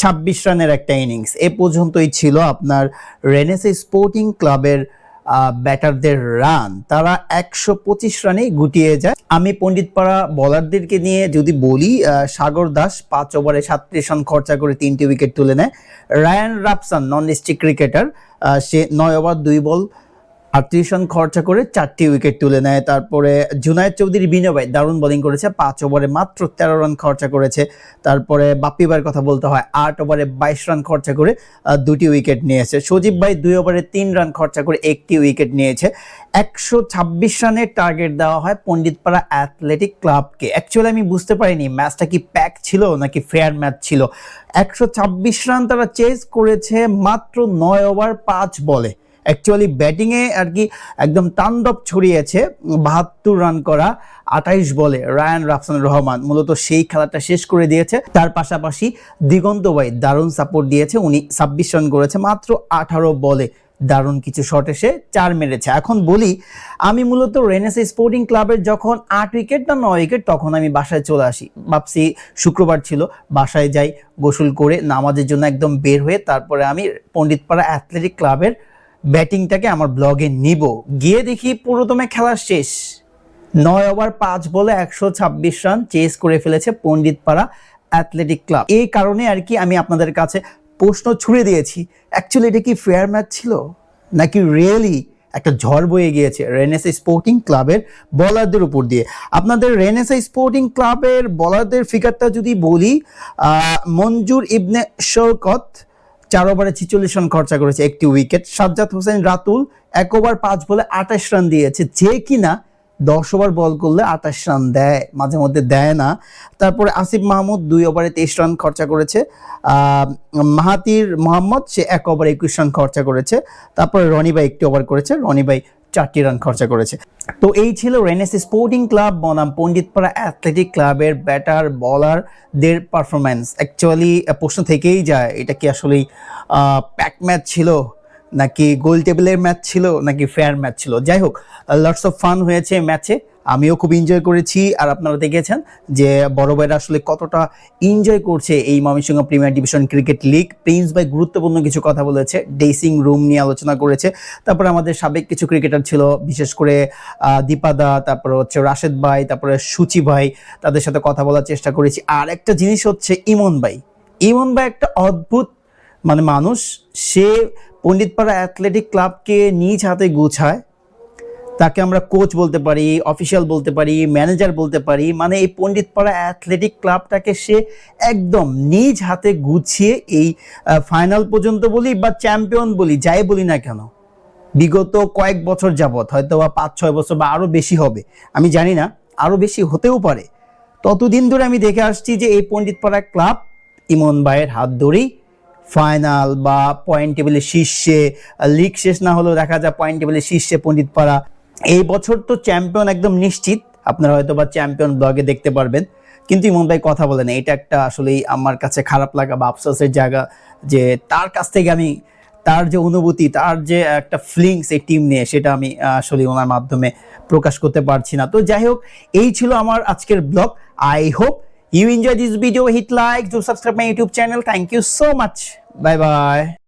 26 রানের একটা ইনিংস। এ পর্যন্তই ছিল আপনার রেনেসা স্পোর্টিং ক্লাবের ব্যাটারদের রান। তারা 125 রানে গুটিয়ে যায়। আমি পণ্ডিতপাড়া বোলারদেরকে নিয়ে যদি বলি, সাগর দাস 5 ওভারে 37 রান খরচা করে 3টি উইকেট তুলে নেয়। রায়ান রাপসান নন ডিস্ট্রিক্ট ক্রিকেটার, সে 9 ওভার 2 বল 38 রান খরচা করে 4টি উইকেট তুলে নেয়। তারপরে জুনায়েদ চৌধুরী বিনয় ভাই দারুণ বোলিং করেছে, 5 ওভারে মাত্র 13 রান খরচা করেছে। তারপরে বাপ্পি ভাইয়ের কথা বলতে হয়, 8 ওভারে 22 রান খরচা করে 2টি উইকেট নিয়েছে। সজীব ভাই 2 ওভারে 3 রান খরচা করে 1টি উইকেট নিয়েছে। 126 রানের টার্গেট দেওয়া হয় পণ্ডিতপাড়া অ্যাথলেটিক ক্লাবকে। অ্যাকচুয়ালি আমি বুঝতে পারিনি ম্যাচটা কি প্যাক ছিল নাকি ফেয়ার ম্যাচ ছিল। 126 রান তারা চেস করেছে মাত্র 9 ওভার 5 বলে। অ্যাকচুয়ালি ব্যাটিংয়ে আর কি একদম তাণ্ডব ছড়িয়েছে। 72 রান করা 28 বলে রায়ান রাফসানুর রহমান মূলত সেই খেলাটা শেষ করে দিয়েছে। তার পাশাপাশি দিগন্ত ভাই দারুণ সাপোর্ট দিয়েছে, উনি 26 রান করেছে মাত্র 18 বলে। দারুণ কিছু শট এসে 4 মেরেছে। এখন বলি, আমি মূলত রেনেসা স্পোর্টিং ক্লাবের যখন 8 উইকেট না 9 উইকেট, তখন আমি বাসায় চলে আসি। ভাবছি শুক্রবার ছিল, বাসায় যাই, গোসল করে নামাজের জন্য একদম বের হয়ে তারপরে আমি পণ্ডিতপাড়া অ্যাথলেটিক ক্লাবের ব্যাটিংটাকে আমার ব্লগে নিব। গিয়ে দেখি পুরোদমে খেলা শেষ। 9 ওভার 5 বলে 126 রান চেস করে ফেলেছে পণ্ডিতপাড়া অ্যাথলেটিক ক্লাব। এই কারণে আর কি আমি আপনাদের কাছে প্রশ্ন ছুড়ে দিয়েছি, অ্যাকচুয়ালি এটা কি ফেয়ার ম্যাচ ছিল নাকি রিয়েলি একটা ঝড় বয়ে গিয়েছে রেনেসা স্পোর্টিং ক্লাবের বলারদের উপর দিয়ে? আপনাদের রেনেসা স্পোর্টিং ক্লাবের বলারদের ফিগারটা যদি বলি, মঞ্জুর ইবনে শওকত 4 ওভারে 46 রান খরচা করেছে, 1টি উইকেট। সাজ্জাদ হোসেন রাতুল 1 ওভার 5 বলে 28 রান দিয়েছে, যে কিনা 10 ওভার বল করলে 28 রান দেয়, মাঝে মধ্যে দেয় না। তারপরে আসিফ মাহমুদ 2 ওভারে 23 রান খরচা করেছে। মাহাতির মোহাম্মদ সে 1 ওভারে 21 রান খরচা করেছে। তারপরে রনি ভাই 1টি ওভার করেছে, রনি ভাই 4টি রান খরচা করেছে। তো এই ছিল রেনেসা স্পোর্টিং ক্লাব বনাম পণ্ডিতপাড়া অ্যাথলেটিক ক্লাবের ব্যাটার বলারদের পারফরম্যান্স। অ্যাকচুয়ালি প্রশ্ন থেকেই যায়, এটা কি আসলেই প্যাক ম্যাচ ছিল নাকি গোল টেবিলের ম্যাচ ছিল নাকি ফেয়ার ম্যাচ ছিল? যাই হোক, লটস অফ ফান হয়েছে ম্যাচে, আমিও খুব এনজয় করেছি। আর আপনারা দেখেছেন যে বড় ভাইরা আসলে কতটা এনজয় করছে এই Mymensingh premier division cricket league. Prince ভাই গুরুত্বপূর্ণ কিছু কথা বলেছে, ড্রেসিং রুম নিয়ে আলোচনা করেছে। তারপরে আমাদের সাবেক কিছু ক্রিকেটার ছিল, বিশেষ করে দীপাদা, তারপরে হচ্ছে রাশেদ ভাই, তারপরে সুচি ভাই, তাদের সাথে কথা বলার চেষ্টা করেছি। আর একটা জিনিস হচ্ছে ইমন ভাই একটা অদ্ভুত মানুষ। সে পণ্ডিতপাড়া অ্যাথলেটিক ক্লাবকে নিজ হাতে গুছায়, তাকে আমরা কোচ বলতে পারি, অফিসিয়াল বলতে পারি, ম্যানেজার বলতে পারি, মানে এই পণ্ডিতপাড়া অ্যাথলেটিক ক্লাবটাকে সে একদম নিজ হাতে গুছিয়ে এই ফাইনাল পর্যন্ত বলি বা চ্যাম্পিয়ন বলি, যাই বলি না কেন, বিগত কয়েক বছর যাবত, হয়তো বা 5-6 বছর বা আরো বেশি হবে, আমি জানি না, আরো বেশি হতেও পারে, ততদিন ধরে আমি দেখে আসছি যে এই পণ্ডিতপাড়া ক্লাব ইমন ভাইয়ের হাত ধরেই ফাইনাল বা পয়েন্ট টেবিলের শীর্ষে, লিগ শেষ না হলেও দেখা যায় পয়েন্ট টেবিলের শীর্ষে পণ্ডিতপাড়া। এই বছর তো চ্যাম্পিয়ন একদম নিশ্চিত, আপনারা হয়তো বা চ্যাম্পিয়ন ব্লগে দেখতে পারবেন। কিন্তু ইমন ভাই কথা বলেন, এটা একটা আসলেই আমার কাছে খারাপ লাগা বা আফসোসের জায়গা যে তার কাছ থেকে আমি তার যে অনুভূতি, তার যে একটা ফিলিংস এই টিম নিয়ে, সেটা আমি আসলে ওনার মাধ্যমে প্রকাশ করতে পারছি না। তো যাই হোক, এই ছিল আমার আজকের blog. I hope you enjoy this video. Hit like, do subscribe my YouTube channel. Thank you so much. Bye bye.